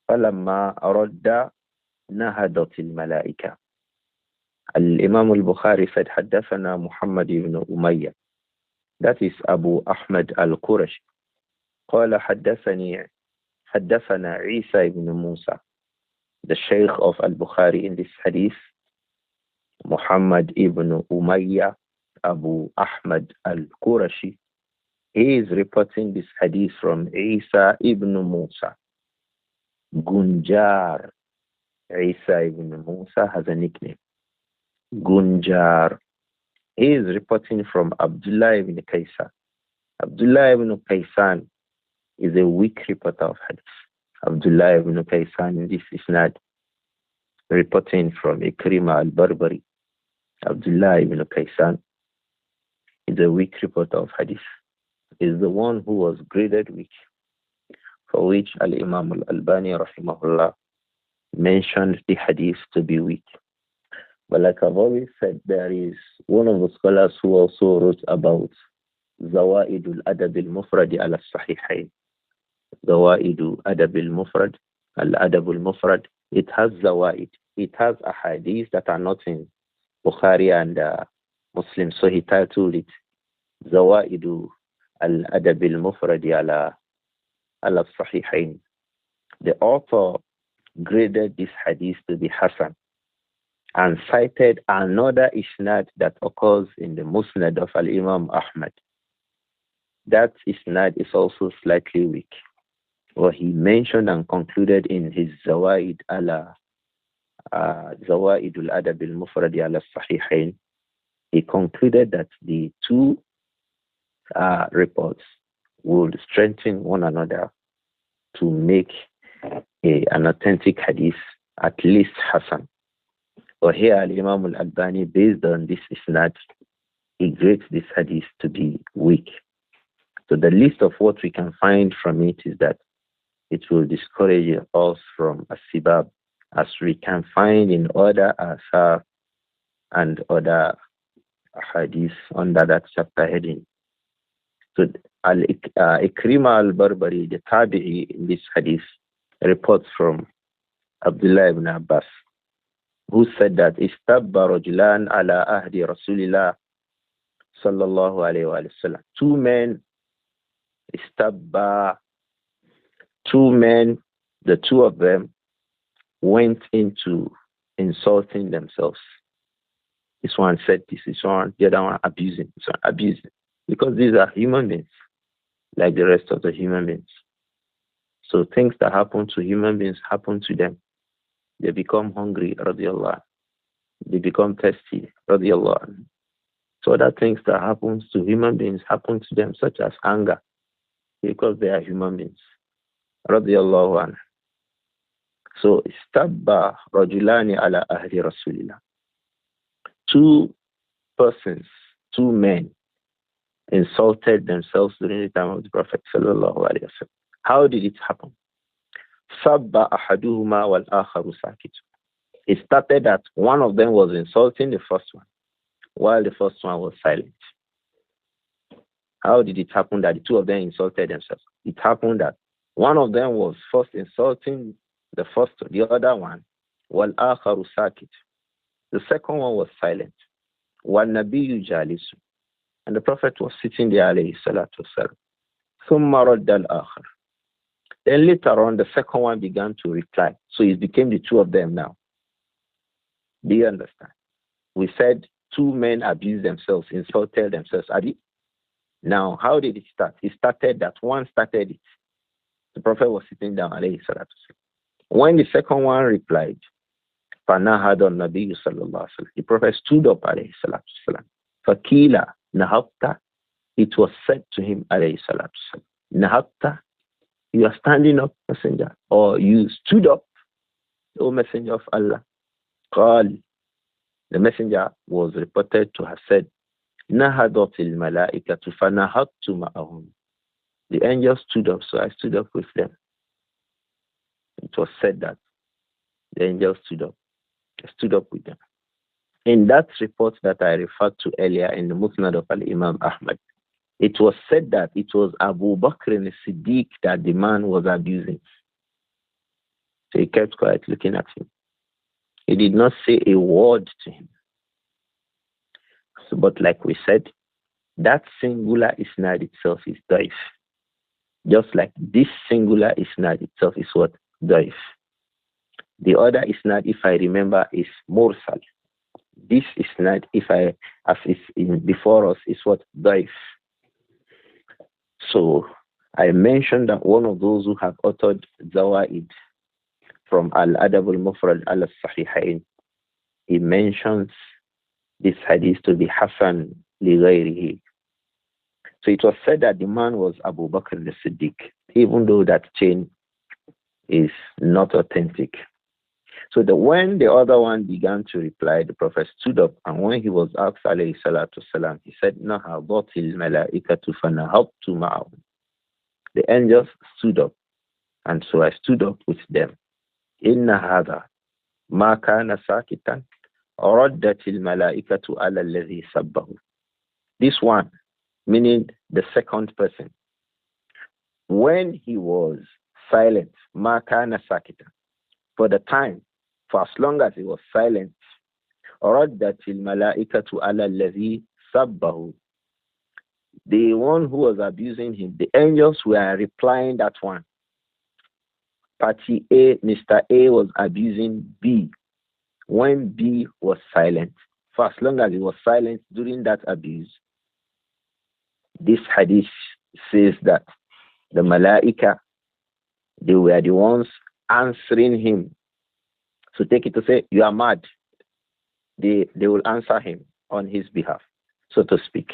فلما رد نهضت الملائكة. الإمام البخاري said حدثنا محمد بن أمية, that is Abu Ahmad al-Qurashi. قال حدثنا عيسى بن موسى, the Shaykh of Al-Bukhari in this hadith, Muhammad ibn Umayyah, Abu Ahmad al-Qurashi, He is reporting this hadith from Isa ibn Musa. Gunjar. Isa ibn Musa has a nickname. Gunjar. He is reporting from Abdullah ibn Kaysan. Abdullah ibn Kaysan is a weak reporter of hadith. Abdullah ibn Kaysan in this isnad reporting from Ikrima al-Barbari. Abdullah ibn Kaysan is a weak reporter of hadith. Is the one who was graded weak, for which Al-Imam al-Albani rahimahullah mentioned the hadith to be weak. But like I've always said, there is one of the scholars who also wrote about Zawa'id al-Adab al-Mufrad al-Sahihayn. Zawa'id al-Adab al-Mufrad, Al-adabul mufrad. It has Zawa'id. It has ahadith that are not in Bukhari and Muslim. So he titled it Zawa'id al-Adab al-Mufrad al-Sahihayn. The author graded this hadith to be Hasan and cited another isnad that occurs in the Musnad of Al-Imam Ahmad. That isnad is also slightly weak. What he mentioned and concluded in his Zawaid al-Adab al-Mufrad al-Sahihain, he concluded that the two reports would strengthen one another to make an authentic hadith, at least Hasan. But here Al-Imam al-Albani, based on this isnad, he grades this hadith to be weak. So the list of what we can find from it is that it will discourage us from as-sibab, as we can find in other asar and other hadiths under that chapter heading. So Ikrima al-Barbari, the tabi'i in this hadith, reports from Abdullah ibn Abbas, who said that istabba rajulan ala ahdi Rasulillah sallallahu alayhi wa sallam. Two men, istabba, two men, the two of them went into insulting themselves. This one said this one, the other one abusing, this one abusing. Because these are human beings, like the rest of the human beings. So things that happen to human beings happen to them. They become hungry, radiallahu. They become thirsty, radiallahu. So other things that happen to human beings happen to them, such as anger, because they are human beings, radiallahu anhu. So, istabba rajulani ala ahli Rasulillah. Two persons, two men, insulted themselves during the time of the Prophet sallallahu alaihi wasallam. How did it happen? Sabba ahaduhuma wal akharu sakit. It started that one of them was insulting the first one, while the first one was silent. How did it happen that the two of them insulted themselves? It happened that one of them was first insulting the first, the other one, wal akharu sakit. The second one was silent. Wal nabiyyu jalisu. And the Prophet was sitting there, alayhi salatu wasalam. Thumma radda al-akhar. Then later on, the second one began to reply. So it became the two of them now. Do you understand? We said two men abused themselves, insulted themselves. Now, how did it start? It started that one started it. The Prophet was sitting down, alayhi salatu wasalam. When the second one replied, فَنَهَدَ النَّبِيُّ صَلَّى اللَّهُ عَلَيْهِ وسلم. The Prophet stood up, alayhi salatu wasalam. فَكِيلَ نَهَبْتَ. It was said to him, alayhi salatu wasalam, نَهَبْتَ. You are standing up, messenger, or you stood up, O messenger of Allah. قال. The messenger was reported to have said, نَهَدَتِ الْمَلَائِكَةُ فَنَهَدْتُ مَعَهُمْ. The angels stood up, so I stood up with them. It was said that the angels stood up. I stood up with them. In that report that I referred to earlier in the Musnad of Al-Imam Ahmad, it was said that it was Abu Bakr and Siddiq that the man was abusing. So he kept quiet looking at him. He did not say a word to him. So, but like we said, that singular isnad itself is daif. Just like this singular isnad itself is what? Daif. The other isnad, if I remember, is mursal. This isnad, as is in before us, is what? Daif. So I mentioned that one of those who have authored Zawaid from Al-adabul mufrad al-Sahihain, he mentions this hadith to be Hasan li ghayrihi. So it was said that the man was Abu Bakr al-Siddiq, even though that chain is not authentic. So when the other one began to reply, the Prophet stood up, and when he was asked, alayhi salatu salam, he said, Nahabatil malaikatu fanahabtu ma'ahum. The angels stood up, and so I stood up with them. Inna hadha ma kana sakitan raddatil malaikatu ala alladhi sabbahu. This one, meaning the second person, when he was silent, ma kana sakitan, for the time, for as long as he was silent, raddatil malaikatu ala alladhi sabbahu. The one who was abusing him, the angels were replying that one. Party A, Mr. A was abusing B when B was silent. For as long as he was silent during that abuse, this hadith says that the malaika, they were the ones answering him. So take it to say, you are mad. They will answer him on his behalf, so to speak.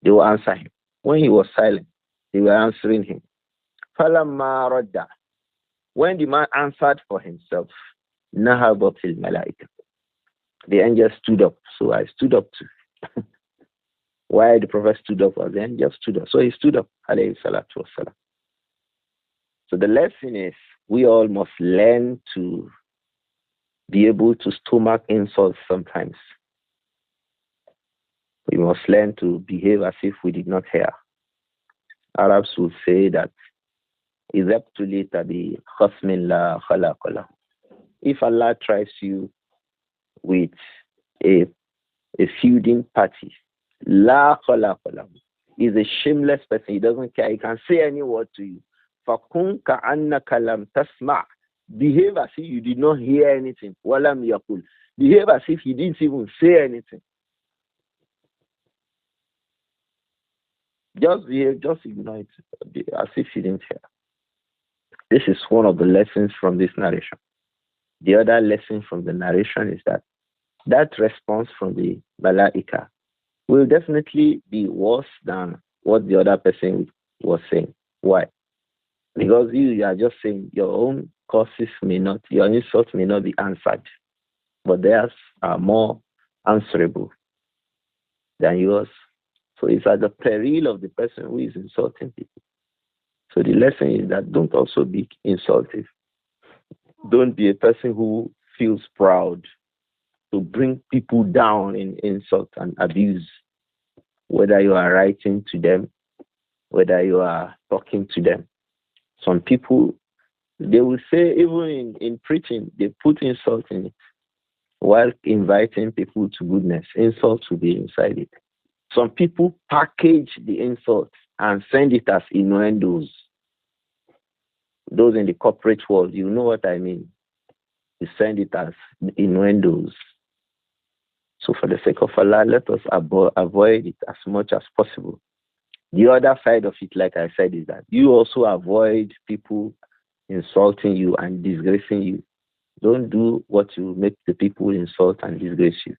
They will answer him. When he was silent, they were answering him. فَلَمَّا رَدَّ. When the man answered for himself, نَهَبَتِ الْمَلَائِكَةِ. The angel stood up, so I stood up too. Why the Prophet stood up, the angel stood up. So he stood up, alayhi salatu wasalam. So the lesson is, we all must learn to be able to stomach insults sometimes. We must learn to behave as if we did not hear. Arabs would say that, if Allah tries you with a feuding party, la khalaqa lahu, is a shameless person. He doesn't care. He can say any word to you. فَكُنْ كَأَنَّكَ لَمْ تَسْمَعْ. Behave as if you did not hear anything. وَلَمْ يَقُلْ. Behave as if he didn't even say anything. Just behave, just ignore it, as if you didn't hear. This is one of the lessons from this narration. The other lesson from the narration is that response from the Malaika will definitely be worse than what the other person was saying. Why? Because you are just saying your own causes your insults may not be answered, but theirs are more answerable than yours. So it's at the peril of the person who is insulting people. So the lesson is that don't also be insultive. Don't be a person who feels proud to bring people down in insult and abuse, whether you are writing to them, whether you are talking to them. Some people, they will say, even in preaching, they put insult in it. While inviting people to goodness, insult will be inside it. Some people package the insult and send it as innuendos. Those in the corporate world, you know what I mean. You send it as innuendos. So for the sake of Allah, let us avoid it as much as possible. The other side of it, like I said, is that you also avoid people insulting you and disgracing you. Don't do what you make the people insult and disgrace you.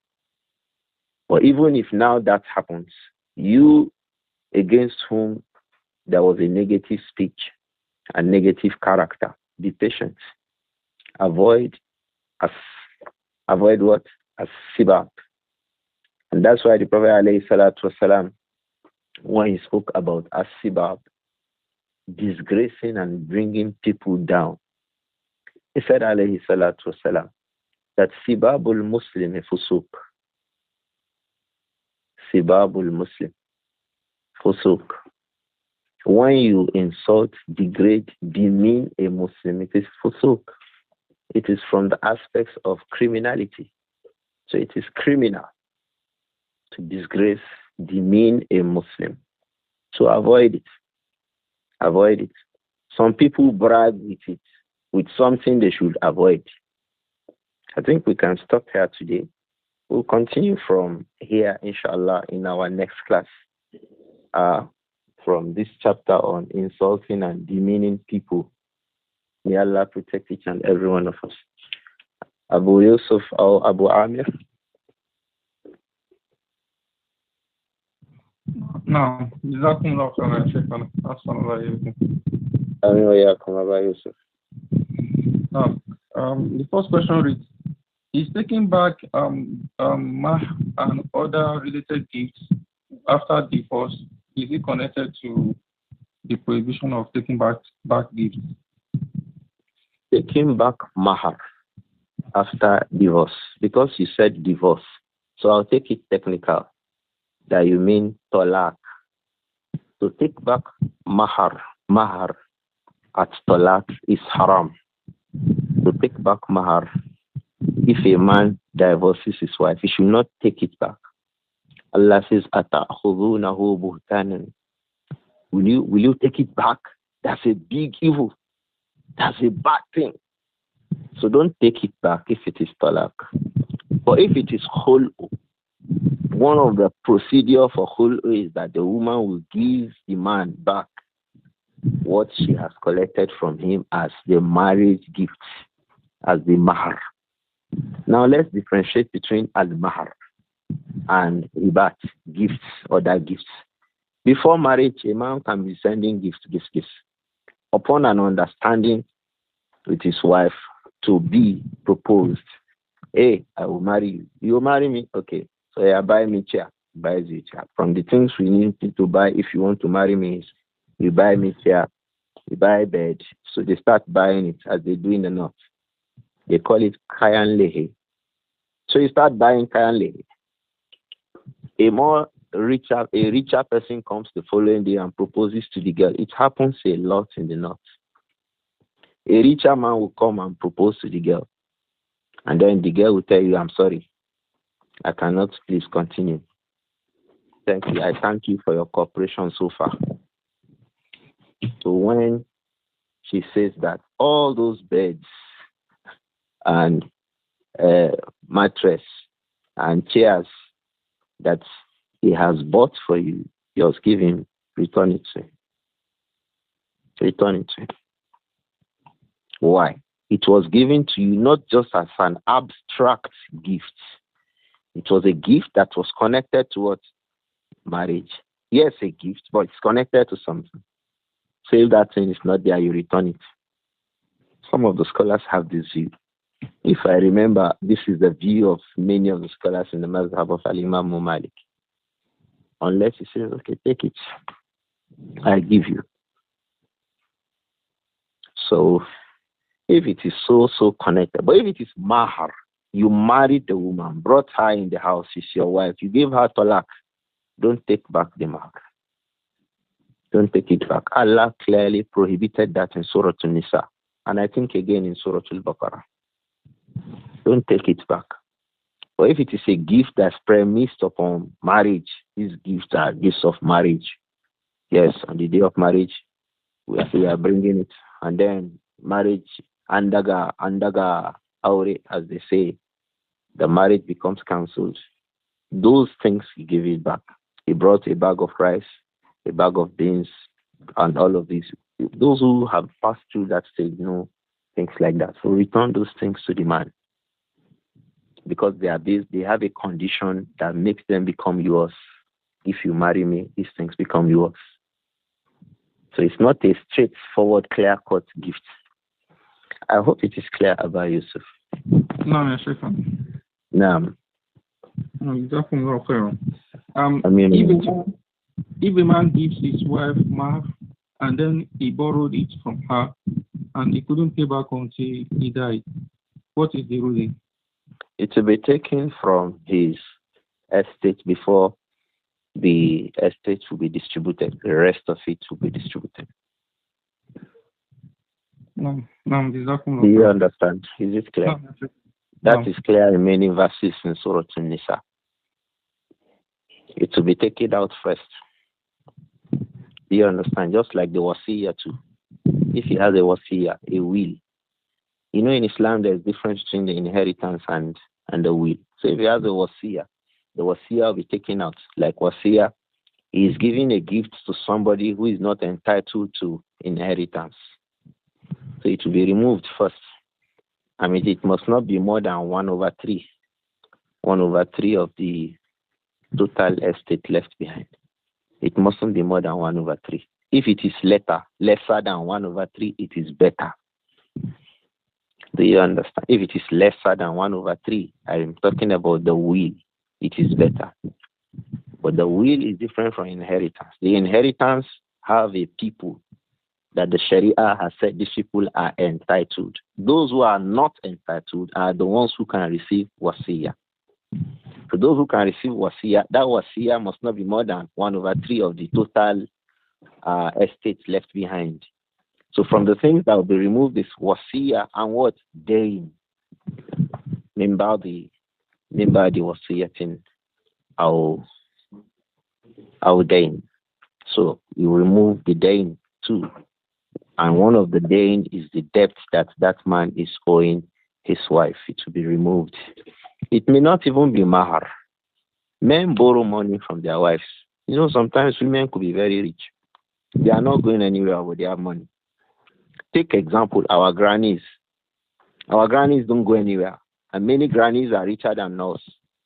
But even if now that happens, you against whom there was a negative speech and negative character, be patient. Avoid what? As sibab. And that's why the Prophet ﷺ, when he spoke about as-sibab, disgracing and bringing people down, he said alayhi salatu wasalam, that sibabul muslim fusuk. Sibabul muslim fusuk. When you insult, degrade, demean a Muslim, it is fusuk. It is from the aspects of criminality. So it is criminal to disgrace, demean a Muslim. So avoid it. Avoid it. Some people brag with it, with something they should avoid. I think we can stop here today. We'll continue from here, inshallah, in our next class. from this chapter on insulting and demeaning people. May Allah protect each and every one of us. Abu Yusuf or Abu Amir? No, Jazakumullah khairan, Shaykhana. Assalamu Abu Yusuf. Now, the first question reads, is taking back mah and other related gifts after divorce, is it connected to the prohibition of taking back gifts? Taking back mahar after divorce, because you said divorce, so I'll take it technical that you mean talaq. To take back mahar at talaq is haram. To take back mahar, if a man divorces his wife, he should not take it back. Allah says, "Ata'khudhunahu buhtanan." Will you take it back? That's a big evil. That's a bad thing. So don't take it back if it is talaq. But if it is khul'u, one of the procedure for khul'u is that the woman will give the man back what she has collected from him as the marriage gift, as the mahar. Now let's differentiate between al-mahar and ribat, gifts, other gifts. Before marriage, a man can be sending gifts. Upon an understanding with his wife to be proposed, hey, I will marry you. You will marry me? Okay. So yeah, buy me chair. Buys you chair. From the things we need to buy if you want to marry me is you buy me chair, you buy bed. So they start buying it as they do in the north. They call it kayan lehe. So you start buying kayan lehe. A richer person comes the following day and proposes to the girl. It happens a lot in the north. A richer man will come and propose to the girl. And then the girl will tell you, I'm sorry. I cannot, please continue. Thank you. I thank you for your cooperation so far. So when she says that all those beds and mattress and chairs that he has bought for you, just give him, return it to him. Return it to him. Why? It was given to you not just as an abstract gift. It was a gift that was connected to what? Marriage. Yes, a gift, but it's connected to something. So if that thing is not there, you return it. Some of the scholars have this view. If I remember, this is the view of many of the scholars in the Mazhab of Al-Imam Malik. Unless he says, okay, take it. I give you. So if it is so connected, but if it is mahar, you married the woman, brought her in the house, she's your wife, you gave her talaq, don't take back the mahar. Don't take it back. Allah clearly prohibited that in Surah An-Nisa, and I think again in Surah Al-Baqarah. Don't take it back. But if it is a gift that's premised upon marriage, these gifts are gifts of marriage. Yes, on the day of marriage, we are bringing it, and then marriage, andaga, aure, as they say, the marriage becomes cancelled. Those things, he gave it back. He brought a bag of rice, a bag of beans, and all of these. Those who have passed through that stage know things like that. So return those things to the man, because they have a condition that makes them become yours. If you marry me, these things become yours. So it's not a straightforward, clear-cut gift. I hope it is clear about Yusuf. No, yes, Shaykh. No. If a man gives his wife mahar and then he borrowed it from her and he couldn't pay back until he died, what is the ruling? It will be taken from his estate before the estate will be distributed. The rest of it will be distributed. No, do you understand? Is it clear? No. That is clear in many verses in Surah An-Nisa. It will be taken out first. Do you understand? Just like the wasiyah too. If he has a wasiyah, a will. You know, in Islam there is difference between the inheritance and the will. So if he has a wasiyah, the wasiyah will be taken out. Like wasiyah He is giving a gift to somebody who is not entitled to inheritance. So it will be removed first. I mean, it must not be more than 1/3. 1/3 of the total estate left behind. It mustn't be more than 1/3. If it is lesser than 1/3, it is better. Do you understand? If it is lesser than 1/3, I am talking about the will, it is better. But the will is different from inheritance. The inheritance have a people that the Sharia has said these people are entitled. Those who are not entitled are the ones who can receive wasiyah. So those who can receive wasiyah, that wasiyah must not be more than 1/3 of the total estate left behind. So from the things that will be removed is wasiyah and what? Dain. Remember the wasiyatin our dain. So you remove the dain too. And one of the dain is the debt that man is owing his wife. It will be removed. It may not even be mahar. Men borrow money from their wives. You know, sometimes women could be very rich. They are not going anywhere, but they have money. Take example, our grannies. Our grannies don't go anywhere. And many grannies are richer than us,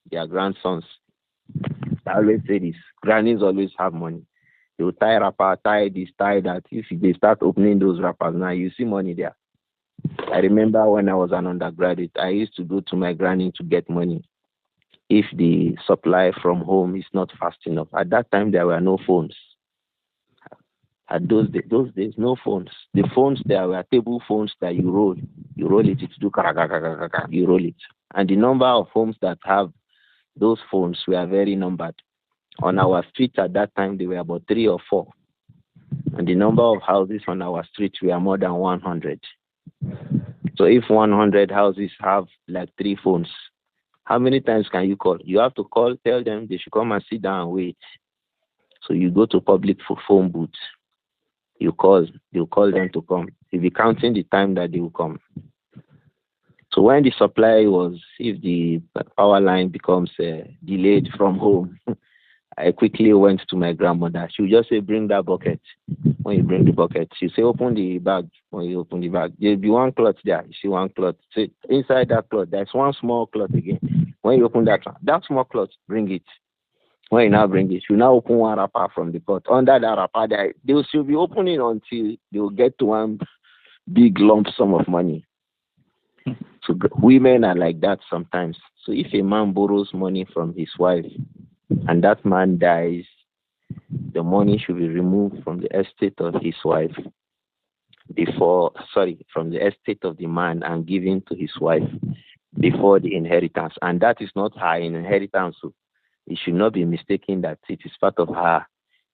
their grandsons. I always say this. Grannies always have money. They will tie wrapper, tie this, tie that. If they start opening those wrappers now, you see money there. I remember when I was an undergraduate, I used to go to my granny to get money. If the supply from home is not fast enough. At that time, there were no phones. At those days, no phones. The phones there were table phones that you roll. You roll it, it's do you roll it. And the number of homes that have those phones were very numbered. On our street at that time, there were about 3 or 4. And the number of houses on our street were more than 100. So if 100 houses have like 3 phones, how many times can you call? You have to call, tell them they should come and sit down and wait. So you go to public phone booths. You call them to come. You'll be counting the time that they will come. So when the supply was, if the power line becomes delayed from home, I quickly went to my grandmother. She would just say, bring that bucket. When you bring the bucket, she say, open the bag. When you open the bag, there'll be one cloth there. You see one cloth. So inside that cloth, there's one small cloth again. When you open that small cloth, bring it. When you now bring it, you now open one wrapper from the pot. Under that wrapper, they will still be opening until they will get to one big lump sum of money. So women are like that sometimes. So if a man borrows money from his wife and that man dies, the money should be removed from the estate of his wife from the estate of the man and given to his wife before the inheritance. And that is not her inheritance. So it should not be mistaken that it is part of her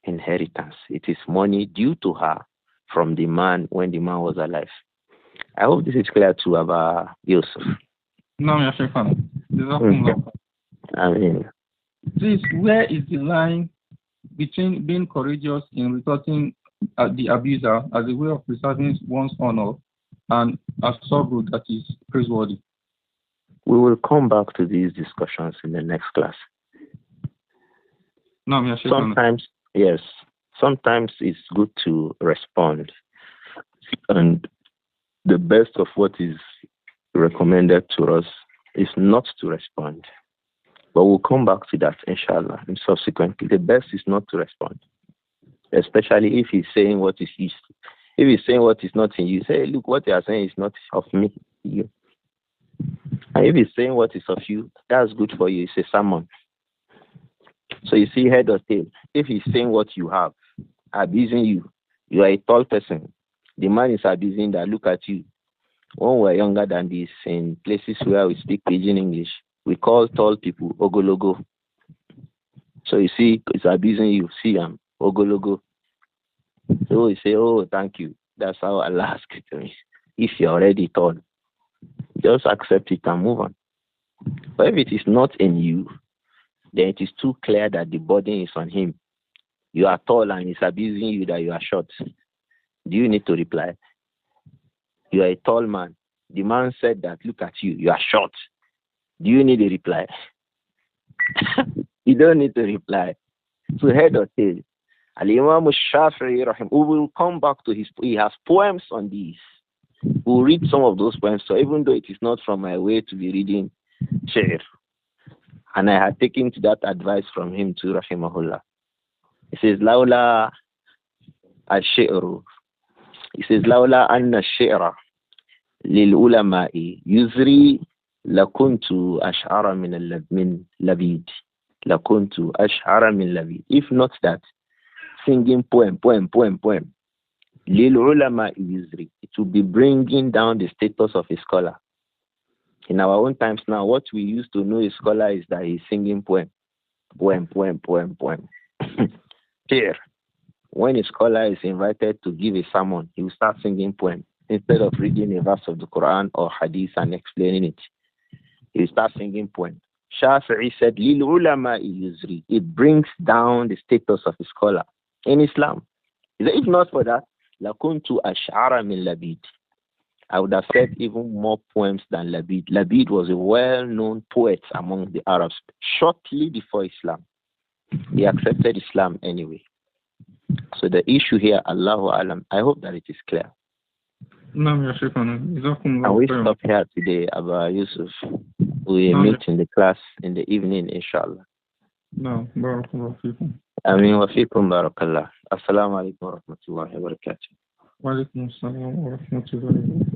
inheritance. It is money due to her from the man when the man was alive. I hope this is clear to Abba Yusuf. No, ya Shaykh. I mean, please, where is the line between being courageous in retorting at the abuser as a way of preserving one's honor and a sorrow that is praiseworthy? We will come back to these discussions in the next class. No, ya Shaykh. Sometimes, yes, sometimes it's good to respond. And the best of what is recommended to us is not to respond. But we'll come back to that, inshallah, and subsequently. The best is not to respond, especially if he's saying what is used. If he's saying what is not in you, say, look, what you are saying is not of me, you. And if he's saying what is of you, that's good for you. It's a sermon. So you see, head or tail. If he's saying what you have, abusing you, you are a tall person. The man is abusing that. Look at you. When we're younger than this, in places where we speak pidgin English, we call tall people ogologo. So you see, it's abusing you. See him, ogologo. So you say, oh, thank you. That's how Allah asked it to me. If you're already tall, just accept it and move on. But if it is not in you, then it is too clear that the burden is on him. You are tall and he's abusing you that you are short. Do you need to reply? You are a tall man. The man said that, look at you, you are short. Do you need a reply? You don't need to reply. So head or tail. Al-Imam al-Shafi'i, we will come back to he has poems on these. We'll read some of those poems. So even though it is not from my way to be reading Shaykh, and I had taken to that advice from him to Rahimahullah. He says, Laula al-Shi'ru. He says, Laula anna al-Shi'ra lil-ulama'i yuzri lakuntu ash'ara min labid. Lakuntu ash'ara min labid. If not that, singing poem. Lil-ulama'i yuzri. It will be bringing down the status of a scholar. In our own times now, what we used to know a scholar is that he's singing poem. Here, when a scholar is invited to give a sermon, he will start singing poem. Instead of reading a verse of the Quran or Hadith and explaining it, he will start singing poem. Shafi'i said, Lil ulama yuzri. It brings down the status of a scholar in Islam. If not for that, lakuntu ash'ara min labid. I would have said even more poems than Labid. Labid was a well-known poet among the Arabs shortly before Islam. He accepted Islam anyway. So the issue here, Allahu Alam, I hope that it is clear. And we stop here today, Abba Yusuf. We meet in the class in the evening, inshallah. No, barakallahu fikum. Ameen wa fikum barakallah. Assalamu alaikum wa rahmatullahi wa barakatuh. Wa alaikum assalam wa rahmatullahi wa barakatuh.